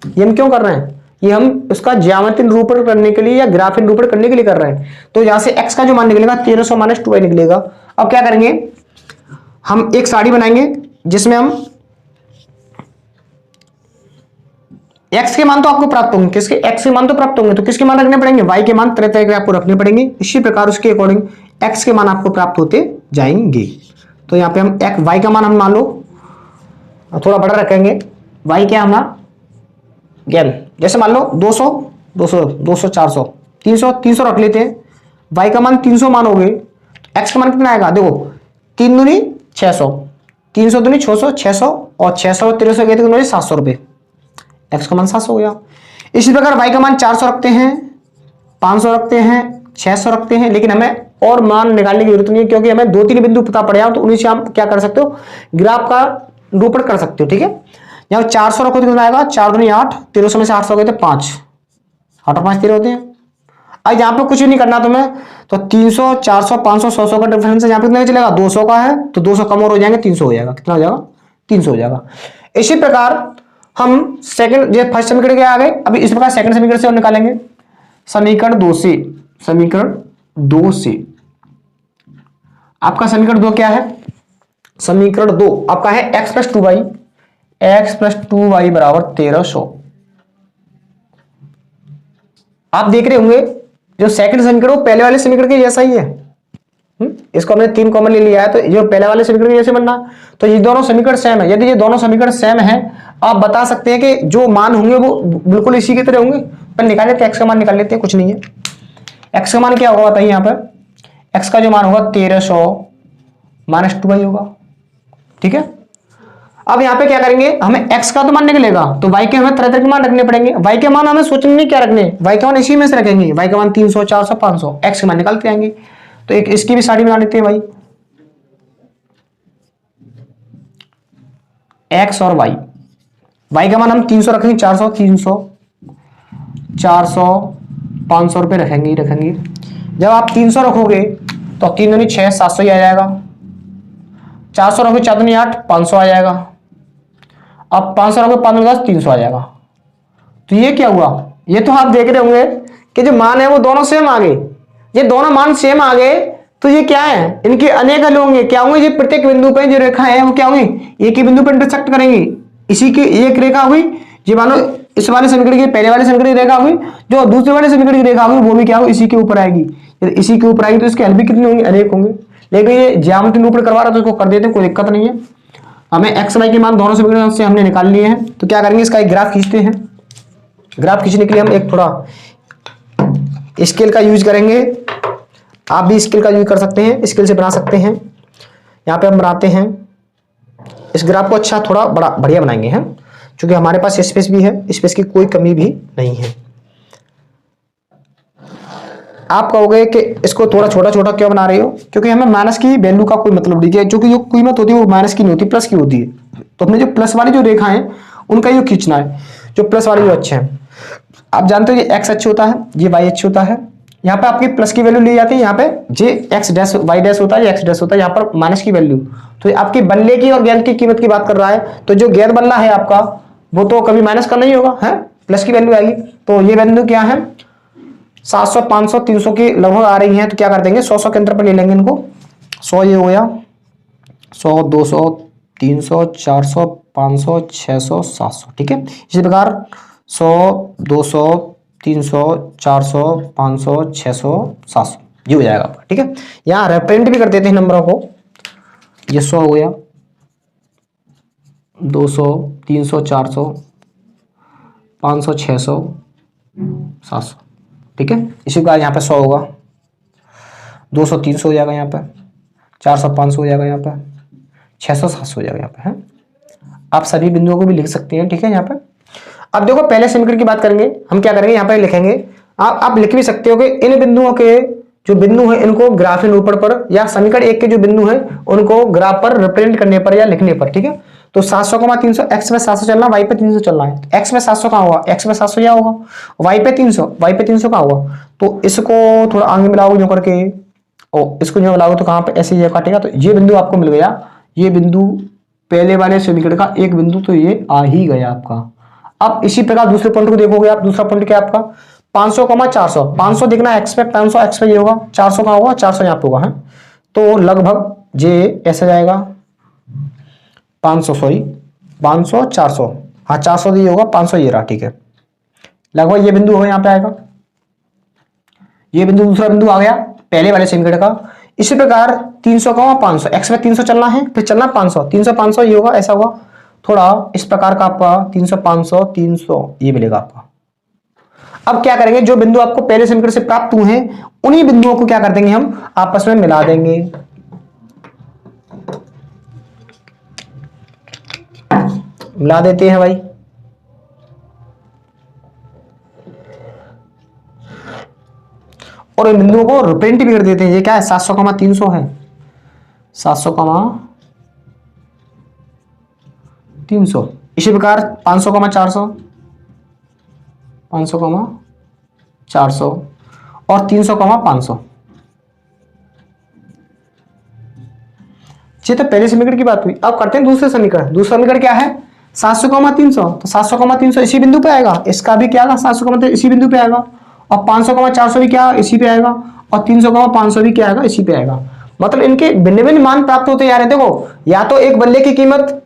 ये हम क्यों कर रहे हैं, ये हम उसका ज्यामितीय निरूपण करने के लिए या ग्राफिक निरूपण करने के लिए कर रहे हैं। तो यहां से x का जो मान निकलेगा 1300 - 2y निकलेगा। अब क्या करेंगे, हम एक साड़ी बनाएंगे जिसमें हम x के मान तो आपको प्राप्त होंगे, किसके, x के मान तो प्राप्त होंगे, तो किसके मान रखने पड़ेंगे, y के मान तरह तरह के आपको रखने पड़ेंगे। इसी प्रकार उसके अकॉर्डिंग x के मान आपको प्राप्त होते जाएंगे। तो यहाँ पे हम y का मान हम मान लो थोड़ा बड़ा रखेंगे, y क्या हमारा गेंद, जैसे मान लो 200 200 200 400 300 300 रख लेते हैं। y का मान 300 मान हो गए, x का मान कितना आएगा, देखो 3 दूनी 600, 300 दूनी 600, 600 और 600 और 1300 गए थे 700 रुपए, x का मान 700 हो गया। इसी प्रकार y का मान 400 रखते हैं, 500 रखते हैं, 600 रखते हैं, लेकिन हमें और मान निकालने की जरूरत नहीं है, क्योंकि हमें 2-3 बिंदु पता पड़ जाए तो उन्हीं से आप क्या कर सकते हो, ग्राफ का निरूपण कर सकते हो। ठीक है, यहाँ 400 रखो तो कितना आएगा, 4 दूनी 8, 1300 में से 800 गए थे 5, 8 और 5 13 होते हैं। अब यहाँ पे कुछ नहीं करना तुम्हें, तो 300 400 500 100 का डिफरेंस है, यहाँ पे कितना चलेगा, 200 का है, तो 200 कम और हो जाएंगे, 300 हो जाएगा। कितना हो जाएगा, 300 हो जाएगा। इसी प्रकार हम सेकंड, ये फर्स्ट समीकरण के आ गए, अभी इस प्रकार सेकंड समीकरण से और निकालेंगे। समीकरण 2 से, समीकरण 2 से आपका समीकरण 2 क्या है, समीकरण 2 आपका है x + 2y, x + 2y बराबर 1300। आप देख रहे होंगे जो सेकंड समीकरण वो पहले वाले समीकरण के जैसा ही है। इसको हमने 3 कॉमन ले लिया है, तो जो पहले वाले समीकरण के जैसे बनना, तो ये दोनों समीकरण सेम है। यदि ये दोनों समीकरण सेम है, आप बता सकते हैं कि जो मान होंगे वो बिल्कुल इसी की तरह होंगे। पर निकाल लेते हैं, एक्स का मान निकाल लेते हैं, कुछ नहीं है। एक्स का मान क्या होगा बताइए, यहाँ पर एक्स का जो मान होगा 1300 माइनस 2y होगा, ठीक है। अब यहाँ पे क्या करेंगे, हमें x का तो मान निकलेगा, तो y के हमें तरह तरह के मान रखने पड़ेंगे। y के मान हमें सोचने नहीं क्या रखने, y के मान इसी में से रखेंगे, y का मान 300 400 500, x के मान निकालते आएंगे। तो एक इसकी भी साड़ी बना लेते हैं भाई, x और y का मान हम 300 रखेंगे, 400 300 400 500 रुपये रखेंगे ही रखेंगे। जब आप 300 रखोगे तो 3 दूनी 6 700 ही आ जाएगा, 400 रखोगे 4 दूनी 8 500 आ जाएगा, अब 500 रखोगे 5 दूनी 10 300 आ जाएगा। तो ये क्या हुआ, ये तो आप देख रहे होंगे कि जो मान है वो दोनों सेम आ गए। ये दोनों मान सेम आ गए तो ये क्या है, इनके अनेक हल होंगे। क्या होंगे, ये प्रत्येक बिंदु पर जो रेखा है वो क्या होंगी, एक ही बिंदु पर इंटरसेक्ट करेंगी। इसी की एक रेखा हुई, ये मानो इस वाले समीकरण की पहले वाले समीकरण की रेखा हुई, जो दूसरे वाले समीकरण की रेखा हुई वो भी क्या होगी, इसी के ऊपर आएगी। इसी के ऊपर आएगी तो इसके हल भी कितने होंगे, अनेक होंगे। लेकिन ये ज्यामिति निरूपण करवा रहा है तो इसको कर देते हैं, कोई दिक्कत नहीं है। हमें एक्स वाई के मान दोनों समीकरण से हमने निकाल लिए हैं, तो क्या करेंगे, इसका एक ग्राफ खींचते हैं। ग्राफ खींचने के लिए हम एक थोड़ा स्केल का यूज करेंगे, आप भी स्केल का यूज कर सकते हैं, स्केल से बना सकते हैं। यहाँ पे हम बनाते हैं इस ग्राफ को, अच्छा थोड़ा बड़ा बढ़िया बनाएंगे हैं, क्योंकि हमारे पास स्पेस भी है, स्पेस की कोई कमी भी नहीं है। आप कहोगे कि इसको थोड़ा छोटा छोटा क्यों बना रहे हो, क्योंकि हमें माइनस की वैल्यू का कोई मतलब नहीं है, क्योंकि जो कीमत होती है वो माइनस की नहीं होती, प्लस की होती है। तो अपने जो प्लस वाली जो रेखा है उनका ये खींचना है, जो प्लस वाली जो अच्छे हैं। आप जानते हो ये एक्स अच्छे होता है, ये वाई अच्छे होता है। यहाँ पे आपकी प्लस की वैल्यू ली जाती है, यहाँ पे जे एक्स डैश वाई डैश होता है, एक्स डैश होता है, यहाँ पर माइनस की वैल्यू। तो आपकी बल्ले की और गेंद की कीमत की बात कर रहा है, तो जो गेंद बल्ला है आपका वो तो कभी माइनस का नहीं होगा, है प्लस की वैल्यू आएगी। तो ये वैल्यू क्या है, 700 500 300 की लगभग आ रही है। तो क्या कर देंगे, 100 के अंतर पर ले लेंगे इनको। 100 ये हो गया, 100 200 300 400 500 600 700, ठीक है। इसी प्रकार 100 200 300 400 500 600 700 ये हो जाएगा आपका, ठीक है। यहाँ रिप्रेजेंट भी कर देते हैं नंबरों को, ये 100 हो गया, 200 300 400 500 600 700, ठीक है। इसी प्रकार यहाँ पे 100 होगा, 200 300 हो जाएगा, यहाँ पे 400 500 हो जाएगा, यहाँ पे 600 700 हो जाएगा, यहाँ पे है। आप सभी बिंदुओं को भी लिख सकते हैं, ठीक है। यहाँ पे अब देखो पहले समीकरण की बात करेंगे, हम क्या करेंगे, यहाँ पे लिखेंगे। आप लिख भी सकते हो कि इन बिंदुओं के जो बिंदु है इनको ग्राफ निरूपण पर या समीकरण एक के जो बिंदु है उनको ग्राफ पर रिप्रेजेंट करने पर या लिखने पर, ठीक है। तो 700 को 300, एक्स में 700 चलना, वाई पे 300 चलना है। एक्स में 700 कहाँ होगा, एक्स में 700 क्या होगा, वाई पे 300, वाई पे 300 कहाँ होगा। तो इसको थोड़ा आगे मिलाओ जो करके, और इसको जो मिलाओ तो कहाँ पे ऐसे ये काटेगा, तो ये बिंदु आपको मिल गया। ये बिंदु पहले वाले समीकरण का एक बिंदु तो ये आ ही गया आपका। अब इसी प्रकार दूसरे पॉइंट को देखोगे आप, दूसरा पॉइंट क्या आपका 500 400, 500 देखना एक्स पे, 500 एक्स पे ये होगा, 400 कहाँ होगा, 400 यहाँ पे होगा, है। तो लगभग ये ऐसे जाएगा 500 सॉरी 500 400, हाँ 400 ये होगा, 500 ये रहा, ठीक है। लगभग ये बिंदु हो यहाँ पे आएगा, ये बिंदु दूसरा बिंदु आ गया पहले वाले समीकरण का। इसी प्रकार 300 का 500, एक्स में 300 चलना है, फिर चलना 500, 300 500 ये होगा, ऐसा हुआ थोड़ा इस प्रकार का आपका 300 500 300 ये मिलेगा आपका। अब क्या करेंगे, जो बिंदु आपको पहले समीकरण से प्राप्त हुए हैं उन्हीं बिंदुओं को क्या कर देंगे, हम आपस में मिला देंगे। मिला देते हैं भाई, और इन बिंदुओं को रिप्रेजेंट भी कर देते हैं। ये क्या है, 700 300 है, 700 300। इसी प्रकार 500 400, 500 400 और 300 500। ये तो पहले समीकरण की बात हुई। अब करते हैं दूसरे समीकरण। दूसरा समीकरण क्या है, 700 300, तो 700 300 इसी बिंदु पे आएगा, इसका भी क्या आएगा 700 300 इसी बिंदु पे आएगा, और 500 400 भी क्या इसी पे आएगा, और 300 500 भी क्या आएगा, इसी पे आएगा। मतलब इनके भिन्न भिन्न मान प्राप्त होते जा रहे हैं। देखो या तो एक बल्ले की कीमत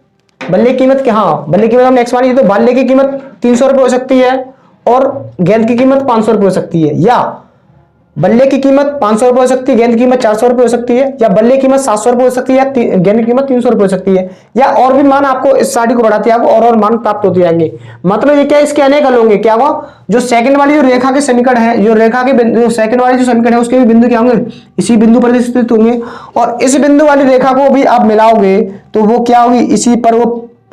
क्या, हाँ बल्ले की कीमत हमने एक्स मानी, तो बल्ले की कीमत 300 रुपये हो सकती है और गेंद की कीमत 500 रुपये हो सकती है, बल्ले की कीमत 500 रुपये हो सकती है, गेंद की कीमत 400 रुपये हो सकती है, या बल्ले की कीमत 700 रुपये हो सकती है, या गेंद की कीमत 300 रुपये हो सकती है, या और भी मान आपको इस सारणी को बढ़ाते आपको और मान प्राप्त होते जाएंगे। मतलब ये क्या, इसके अनेक हल होंगे। क्या होगा, जो सेकंड वाली जो रेखा के समीकरण है, जो रेखा के सेकंड वाली जो समीकरण है उसके भी बिंदु क्या होंगे, इसी बिंदु पर स्थित होंगे, और इस बिंदु वाली रेखा को भी आप मिलाओगे तो वो क्या होगी, इसी पर वो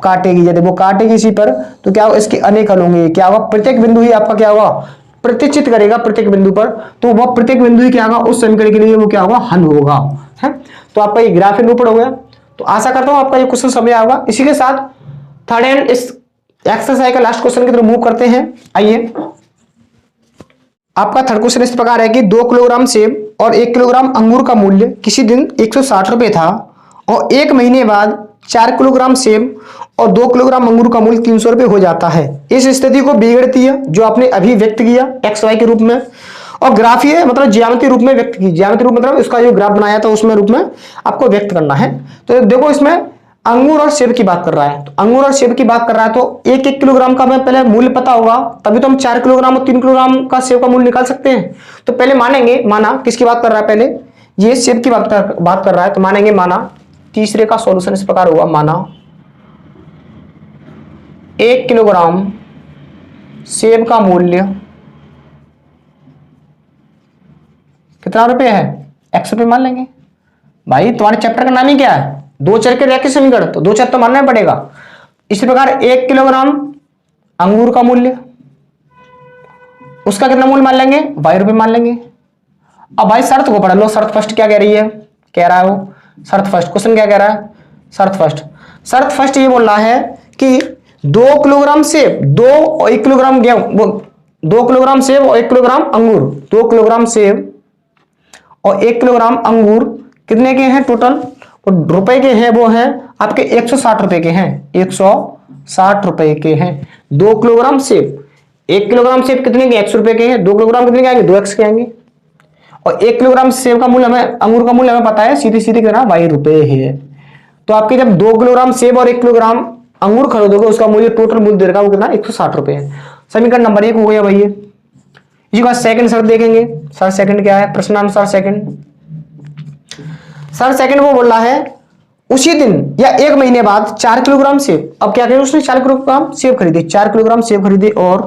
काटेगी। यदि वो काटेगी इसी पर तो क्या होगा, इसके अनेक हल होंगे। क्या होगा, प्रत्येक बिंदु ही आपका क्या होगा, प्रतिचित करेगा प्रत्येक बिंदु पर, तो वह प्रत्येक बिंदु ही क्या होगा, उस समीकरण के लिए वो क्या होगा, हल होगा। है, तो आपका ये ग्राफ निरूपण हो गया। तो आशा करता हूं आपका ये क्वेश्चन समझ आएगा। इसी के साथ थर्ड एंड इस एक्सरसाइज का लास्ट क्वेश्चन की तरफ मूव करते हैं। आइए, आपका थर्ड क्वेश्चन इस प्रकार है कि 2 किलोग्राम सेब और 1 किलोग्राम अंगूर का मूल्य किसी दिन 160 रुपये था और 1 महीने बाद 4 किलोग्राम सेब और 2 किलोग्राम अंगूर का मूल्य 300 रुपये हो जाता है। इस स्थिति को बीगणितीय जो आपने अभी व्यक्त किया एक्स वाई के रूप में, और ग्राफीय मतलब ज्यामितीय रूप में व्यक्त की। ज्यामितीय रूप मतलब इसका जो ग्राफ बनाया था उसमें रूप में आपको व्यक्त करना है। तो देखो, इसमें अंगूर और सेब की बात कर रहा है, तो अंगूर और सेब की बात कर रहा है तो 1-1 किलोग्राम का हमें पहले मूल्य पता होगा, तभी तो हम 4 किलोग्राम और 3 किलोग्राम का सेब का मूल्य निकाल सकते हैं। तो पहले मानेंगे, माना किसकी बात कर रहा है, पहले ये सेब की बात कर रहा है, तो मानेंगे माना तीसरे का सॉल्यूशन इस प्रकार होगा, माना 1 किलोग्राम सेब का मूल्य कितना रुपए है, x रुपये मान लेंगे। भाई तुम्हारे चैप्टर का नाम ही क्या है, दो चर के रैखिक समीकरण, तो दो चर तो मानना पड़ेगा। इसी प्रकार 1 किलोग्राम अंगूर का मूल्य, उसका कितना मूल्य मान लेंगे, y रुपये मान लेंगे। अब भाई शर्त को पढ़ लो, शर्त फर्स्ट क्या कह रही है, कह रहा है वो शर्त फर्स्ट, क्वेश्चन क्या कह रहा है, शर्त फर्स्ट ये बोल रहा है कि 2 किलोग्राम सेब, 2 और 1 किलोग्राम गेहूं, 2 किलोग्राम सेब और 1 किलोग्राम अंगूर, 2 किलोग्राम सेब और 1 किलोग्राम अंगूर कितने के हैं टोटल, रुपए के हैं, वो हैं आपके 160 रुपए के हैं, 160 रुपए के हैं। 2 किलोग्राम सेब, 1 किलोग्राम सेब कितने के, 100 रुपए के हैं, 2 किलोग्राम कितने के आएंगे, 2x के आएंगे, और 1 किलोग्राम सेब का मूल्य हमें, अंगूर का मूल्य हमें पता है, सीधे सीधे कितना, y रुपए है। तो आपके जब 2 किलोग्राम सेब और 1 किलोग्राम अंगूर खरीदोगे उसका मूल्य, टोटल मूल्य देगा वो कितना, 160 रुपए है। समीकरण नंबर 1 हो गया भाई ये। इसी बात सेकंड शर्त देखेंगे, सर सेकंड क्या है, प्रश्नानुसार सेकंड, सर सेकंड वो बोल रहा है उसी दिन या 1 महीने बाद 4 किलोग्राम सेब, अब क्या करें, उसने 4 किलोग्राम सेब खरीदे, 4 किलोग्राम सेब खरीदे और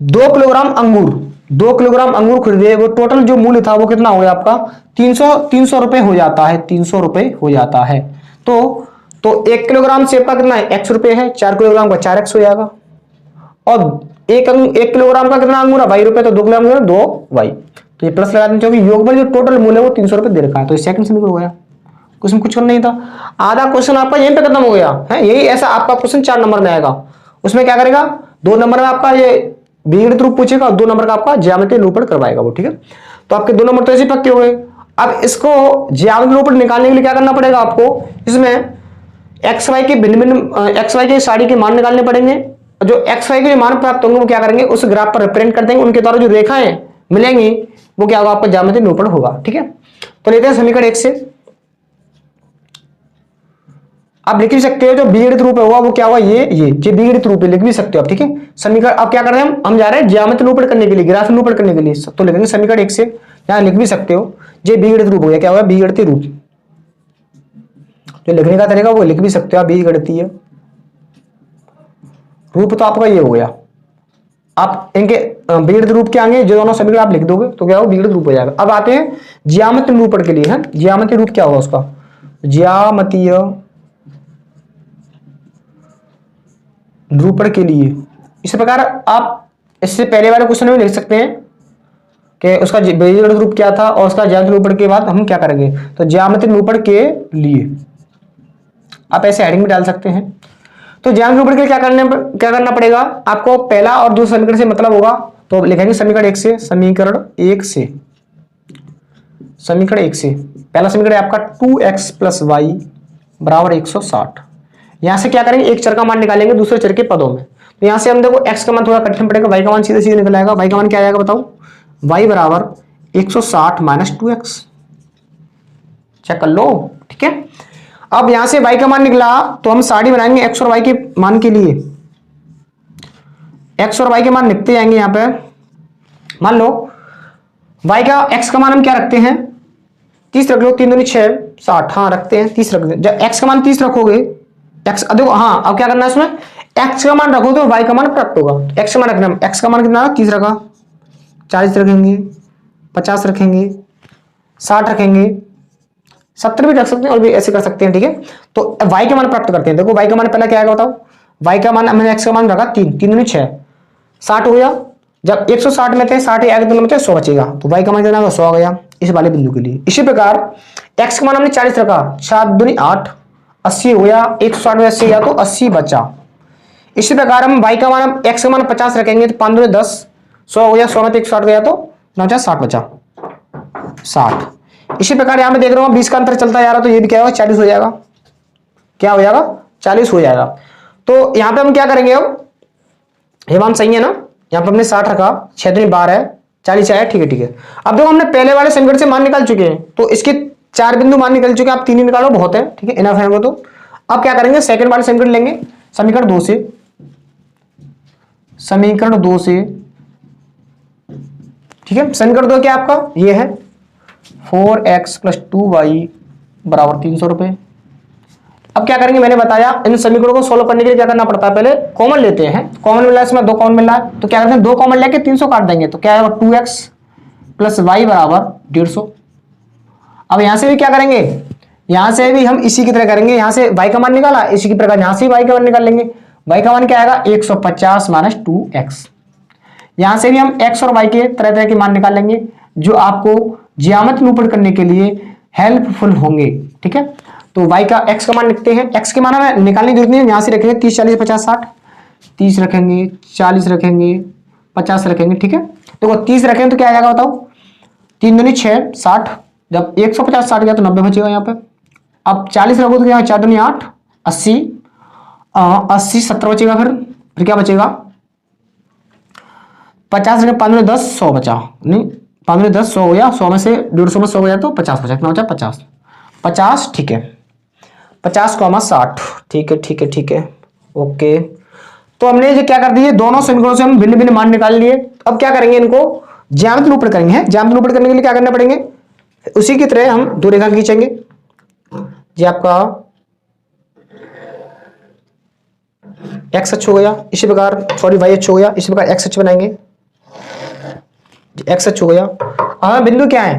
2 किलोग्राम अंगूर, 2 किलोग्राम अंगूर खरीदे, वो टोटल जो मूल्य था वो कितना हो गया आपका, 300 रुपए हो जाता है, 300 रुपए हो जाता है। तो 1 किलोग्राम सेब का कितना है, x रुपए है, 4 किलोग्राम का 4x हो जाएगा, और 1 किलोग्राम का कितना अंगूर है, y रुपए, तो 2 किलोग्राम 2y, तो ये प्लस लगा देना चाहिए, योग में जो टोटल मूल्य है वो 300 रुपए दे रखा है। तो सेकंड समीकरण हो गया, क्वेश्चन कुछ नहीं था, आधा क्वेश्चन आपका यहीं पे खत्म हो गया है। यही ऐसा आपका क्वेश्चन 4 नंबर में आएगा, उसमें क्या करेगा, 2 नंबर में आपका ये बीगणित रूप पूछेगा और 2 नंबर का आपका ज्यामितीय निरूपण करवाएगा वो, ठीक है। तो आपके 2 नंबर तो ऐसे पक्के हो गए। अब इसको ज्यामितीय निरूपण निकालने के लिए क्या करना पड़ेगा आपको, इसमें एक्स वाई के भिन्न भिन्न एक्स वाई के सारी के मान निकालने पड़ेंगे, जो एक्स वाई के मान प्राप्त होंगे वो क्या करेंगे, उस ग्राफ पर रिप्रेजेंट कर देंगे, उनके द्वारा जो रेखाएं मिलेंगी वो क्या होगा, आपका ज्यामितीय निरूपण होगा, ठीक है। तो लेते हैं समीकरण 1 से, आप लिख भी सकते हो, जो बीगणित रूप होगा वो क्या होगा, ये बीगणित रूप लिख भी सकते हो आप, ठीक है। समीकरण अब क्या कर रहे हैं हम जा रहे हैं ज्यामितीय निरूपण करने के लिए, ग्राफ निरूपण करने के लिए, तो लिखेंगे समीकरण 1 से, यहां लिख भी सकते हो, ये बीगणित रूप हो गया, क्या होगा, बीगणितीय रूप, जो लिखने का तरीका वो लिख भी सकते हो आप, बीगणितीय रूप, तो आपका ये हो गया। आप इनके बीगणित रूप के आगे जो दोनों समीकरण आप लिख दोगे तो क्या होगा, बीगणित रूप हो जाएगा। अब आते हैं ज्यामितीय निरूपण के लिए, है ज्यामितीय रूप क्या होगा उसका, ज्यामितीय निरूपण के लिए इस प्रकार आप इससे पहले वाले क्वेश्चन में लिख सकते हैं कि उसका बीजगणित रूप क्या था और उसका ज्यामितीय निरूपण के बाद हम क्या करेंगे, तो ज्यामितीय निरूपण के लिए आप ऐसे हेडिंग में डाल सकते हैं। तो ज्यामितीय निरूपण के लिए क्या करना पड़ेगा आपको, पहला और दूसरा समीकरण से मतलब होगा, तो लिखेंगे समीकरण 1 से, समीकरण 1 से पहला समीकरण है आपका 2x + y = 160। यहां से क्या करेंगे, एक चर का मान निकालेंगे दूसरे चर के पदों में, तो यहां से हम देखो x का मान थोड़ा कठिन पड़ेगा, y का मान सीधे सीधे निकल आएगा। y का मान क्या आएगा बताओ, y = 160 - 2x, चेक कर लो, ठीक है। अब यहां से y का मान निकला तो हम सारणी बनाएंगे x और y के मान के लिए, x और y के मान लिखते जाएंगे। यहां पे मान लो y का x का मान हम क्या रखते हैं 30 रख लो, 3 दूनी 6 60, हाँ रखते हैं 30 रख दें। जब x का मान 30 रखोगे x देखो, हाँ अब क्या करना है इसमें x का मान रखो तो y का मान प्राप्त होगा। x का मान रखना, x का मान कितना 30 रखा, 40 रखेंगे, 50 रखेंगे, 60 रखेंगे, 70 भी रख सकते हैं और भी ऐसे कर सकते हैं, ठीक है। तो y का मान प्राप्त करते हैं। देखो y का मान पहला क्या आएगा बताओ, y का मान हमने x का मान रखा 3, 3 दूनी 6 60 हो गया। जब 160 में थे 60 आगे दोनों में थे 100 बचेगा, तो y का मान कितना होगा 100 आ गया इस वाले बिंदु के लिए। इसी प्रकार x का मान हमने 40 रखा, 7 दूनी 8, 80 हो गया, 160 में 80 गया तो 80 बचा। इसी प्रकार हम y का मान x का मान 50 रखेंगे तो 5 दूनी 10, 100 हो गया, 100 में 160 गया तो 60 बचा 60। इसी प्रकार यहां पे देख रहा हूं 20 का अंतर चलता जा रहा, तो ये भी क्या होगा 40 हो जाएगा, क्या हो जाएगा 40 हो जाएगा। तो यहां पे हम क्या करेंगे, अब ये मान सही है ना, यहां पे हमने 60 रखा, 6 दूनी 12, 40 आया, ठीक है ठीक है। अब देखो हमने पहले वाले समीकरण से मान निकाल चुके हैं, तो इसके 4 बिंदु मान निकल चुके हैं, आप 3 ही निकालो बहुत है, ठीक है इनफ है वो। तो अब क्या करेंगे सेकंड वाले समीकरण लेंगे, समीकरण 2 से, समीकरण 2 से, ठीक है। समीकरण 2 क्या आपका ये है 4x + 2y = 300 रुपए। अब क्या करेंगे, मैंने बताया इन समीकरणों को सोल्व करने के लिए क्या करना पड़ता है, पहले कॉमन लेते हैं। कॉमन मिला है इसमें, 2 कॉमन मिला है, तो क्या करते हैं 2 कॉमन लेके 300 काट देंगे, तो क्या आएगा 2x + y = 150। अब यहां से भी क्या करेंगे, यहां से भी हम इसी की तरह करेंगे, यहां से y का मान निकाला, इसी की प्रकार यहां से y का मान निकाल लेंगे। y का मान क्या आएगा 150 - 2x। यहां से भी हम x और y के तरह तरह के मान निकाल लेंगे जो आपको ज्यामिति निरूपण करने के लिए हेल्पफुल होंगे, ठीक है। तो y का x का मान लिखते हैं, x के मान हमें निकालने की जरूरत नहीं है, यहां से रखेंगे 30 40 50 60, 30 रखेंगे, 40 रखेंगे, 50 रखेंगे, ठीक है। तो 30 रखेंगे तो क्या आ जाएगा बताओ, 3 दूनी 6 60, जब 150 60 गया तो 90 बचेगा यहाँ पे। अब 40 रखो तो क्या 4 दूनी 8, 80, 80 70 बचेगा, फिर क्या बचेगा 50 रखे, 5 दूनी 10, 100 बचा, नहीं 5 दूनी 10, 100 हो गया, 100 में से 150 में 100 गया तो 50 बचा, कितना बचा 50, 50 ठीक है, 50, 60, ठीक है ठीक है ठीक है ओके। तो हमने ये क्या कर दिए, दोनों समीकरणों से हम भिन्न भिन्न मान निकाल लिए। अब क्या करेंगे, इनको ज्यामिति निरूपण करेंगे, हैं ज्यामिति निरूपण करने के लिए क्या करना पड़ेंगे, उसी की तरह हम 2 रेखा खींचेंगे। ये आपका x अक्ष हो गया, इसी प्रकार सॉरी y अक्ष हो गया, इसी प्रकार x अक्ष बनाएंगे, x अक्ष हो गया। हमें बिंदु क्या है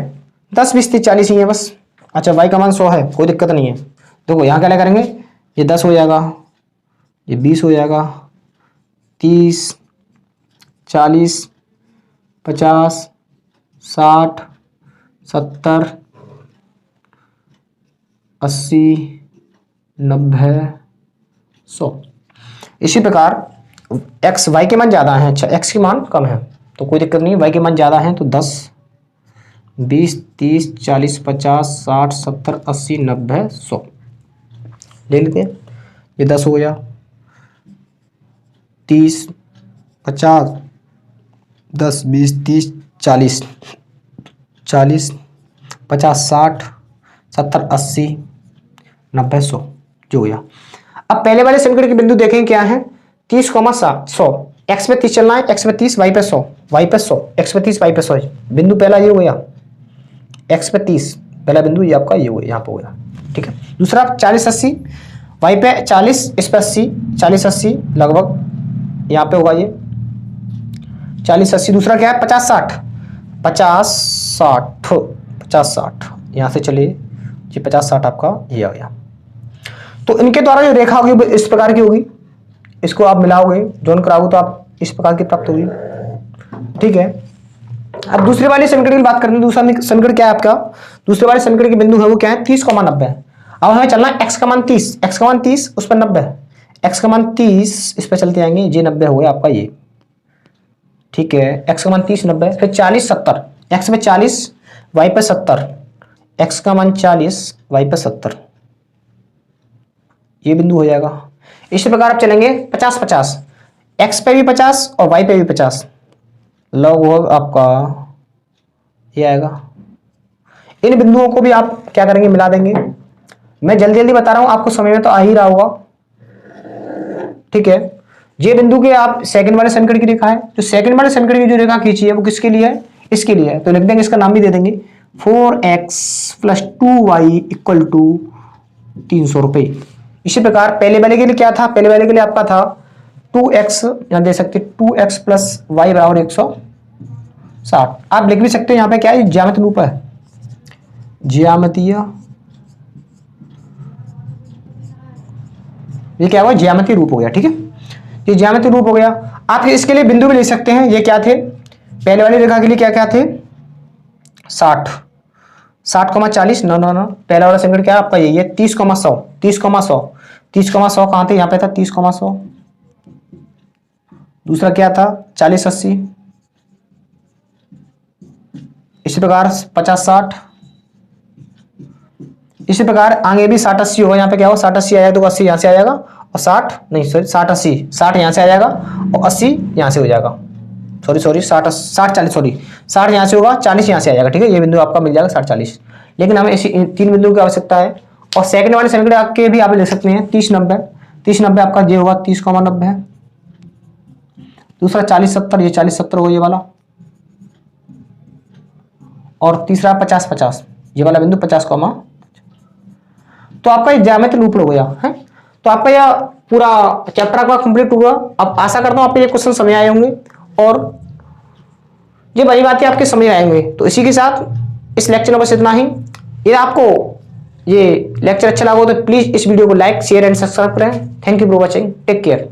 10 20 30 40 ही है बस। अच्छा y का मान 100 है, कोई दिक्कत नहीं है। देखो यहाँ क्या करेंगे, ये 10 हो जाएगा, ये 20 हो जाएगा, 30 40 50 60 70 80 90 100। इसी प्रकार x y के मान ज़्यादा है, अच्छा x के मान कम है तो कोई दिक्कत नहीं, y के मान ज़्यादा है तो 10 20 30 40 50 60 70 80 90 100 ले लेते हैं। ये 10 हो गया, 30 50 10 20 30 40 40 50 60 70 80 90 100 जो हो गया। अब पहले वाले समीकरण के बिंदु देखें क्या है 30, 100, x पे 30 चलना है, x पे 30 y पे 100, y पे 100, x पे 30 y पे 100। बिंदु पहला ये हो गया, x पे 30 पहला बिंदु ये आपका ये हो गया, यहाँ पे हो गया, ठीक है। दूसरा 40 80 y पे 40, इस पे 80 40 80 लगभग यहाँ पे होगा ये 40 80। दूसरा क्या है 50 60 50 60 50 60 यहाँ से चलिए जी 50 60 आपका ये आ गया। तो इनके द्वारा जो रेखा होगी इस प्रकार की होगी, इसको आप मिलाओगे जोन कराओगे तो आप इस प्रकार की प्राप्त होगी, ठीक है। अब दूसरे वाले समीकरण की बात करते हैं। दूसरा समीकरण क्या है आपका, दूसरे वाले समीकरण के बिंदु है वो क्या है 30, 90। अब हमें चलना है x का मान 30, x का मान 30 उस पर 90, x का मान 30 इस पर चलते आएंगे, ये 90 हो गया आपका ये, ठीक है। x का मान 30 90, फिर 40 70, x पे 40 y पे 70, x का मान 40 y पे 70 ये बिंदु हो जाएगा। इसी प्रकार आप चलेंगे 50 50, x पे भी 50 और y पे भी 50, लगभग आपका ये आएगा। इन बिंदुओं को भी आप क्या करेंगे मिला देंगे। मैं जल्दी जल्दी बता रहा हूं, आपको समझ में तो आ ही रहा होगा, ठीक है। ये बिंदु के आप सेकंड वाले समीकरण की रेखा है, जो सेकंड वाले समीकरण की जो रेखा खींची है वो किसके लिए है, इसके लिए है, तो लिख देंगे, इसका नाम भी दे देंगे 4x + 2y = 300 रुपये। इसी प्रकार पहले वाले के लिए क्या था, पहले वाले के लिए आपका था 2x, यहां दे सकते 2x + y = 160। आप लिख भी सकते हो यहाँ पे क्या है, ज्यामितीय रूप है, ज्यामितीय, ये क्या हुआ, ज्यामितीय रूप हो गया। ठीक है, ये ज्यामितीय रूप हो गया। आप इसके लिए बिंदु भी ले सकते हैं। ये क्या थे, पहले वाली रेखा के लिए क्या क्या थे, 60, 60,40, नो नो नो, पहला वाला समीकरण क्या है आपका, यही है 30,100, 30,100, 30,100 कहां थे, यहां पे था 30,100। दूसरा क्या था 40,80, इसी प्रकार 50,60, इसी प्रकार आगे भी 60-80 होगा। यहाँ पे क्या होगा, 60-80 आएगा तो 80 यहाँ से आ जाएगा, और 60 नहीं सॉरी 60-80, 60 यहाँ से आ जाएगा और 80 यहाँ से हो जाएगा, सॉरी 60-40, सॉरी 60 यहाँ से होगा, 40 यहाँ से आ जाएगा। ठीक है, ये बिंदु आपका मिल जाएगा 60-40। लेकिन हमें इसी 3 बिंदु की आवश्यकता है। और सेकंड वाले समीकरण आपके भी आप ले सकते हैं 30-90, 30-90 आपका ये होगा 30,90 है। दूसरा 40-70, ये 40-70 होगा ये वाला। और तीसरा 50-50, ये वाला बिंदु 50, तो आपका ये ज्यामितीय रूप हो गया है। तो आपका यह पूरा चैप्टर आपका कंप्लीट हुआ। अब आशा करता हूं आपको ये क्वेश्चन समझ आए होंगे और ये बड़ी बातें आपके समझ आएंगे। तो इसी के साथ इस लेक्चर में बस इतना ही। यदि आपको ये लेक्चर अच्छा लगा हो तो प्लीज इस वीडियो को लाइक, शेयर एंड सब्सक्राइब करें। Thank you for watching, take care.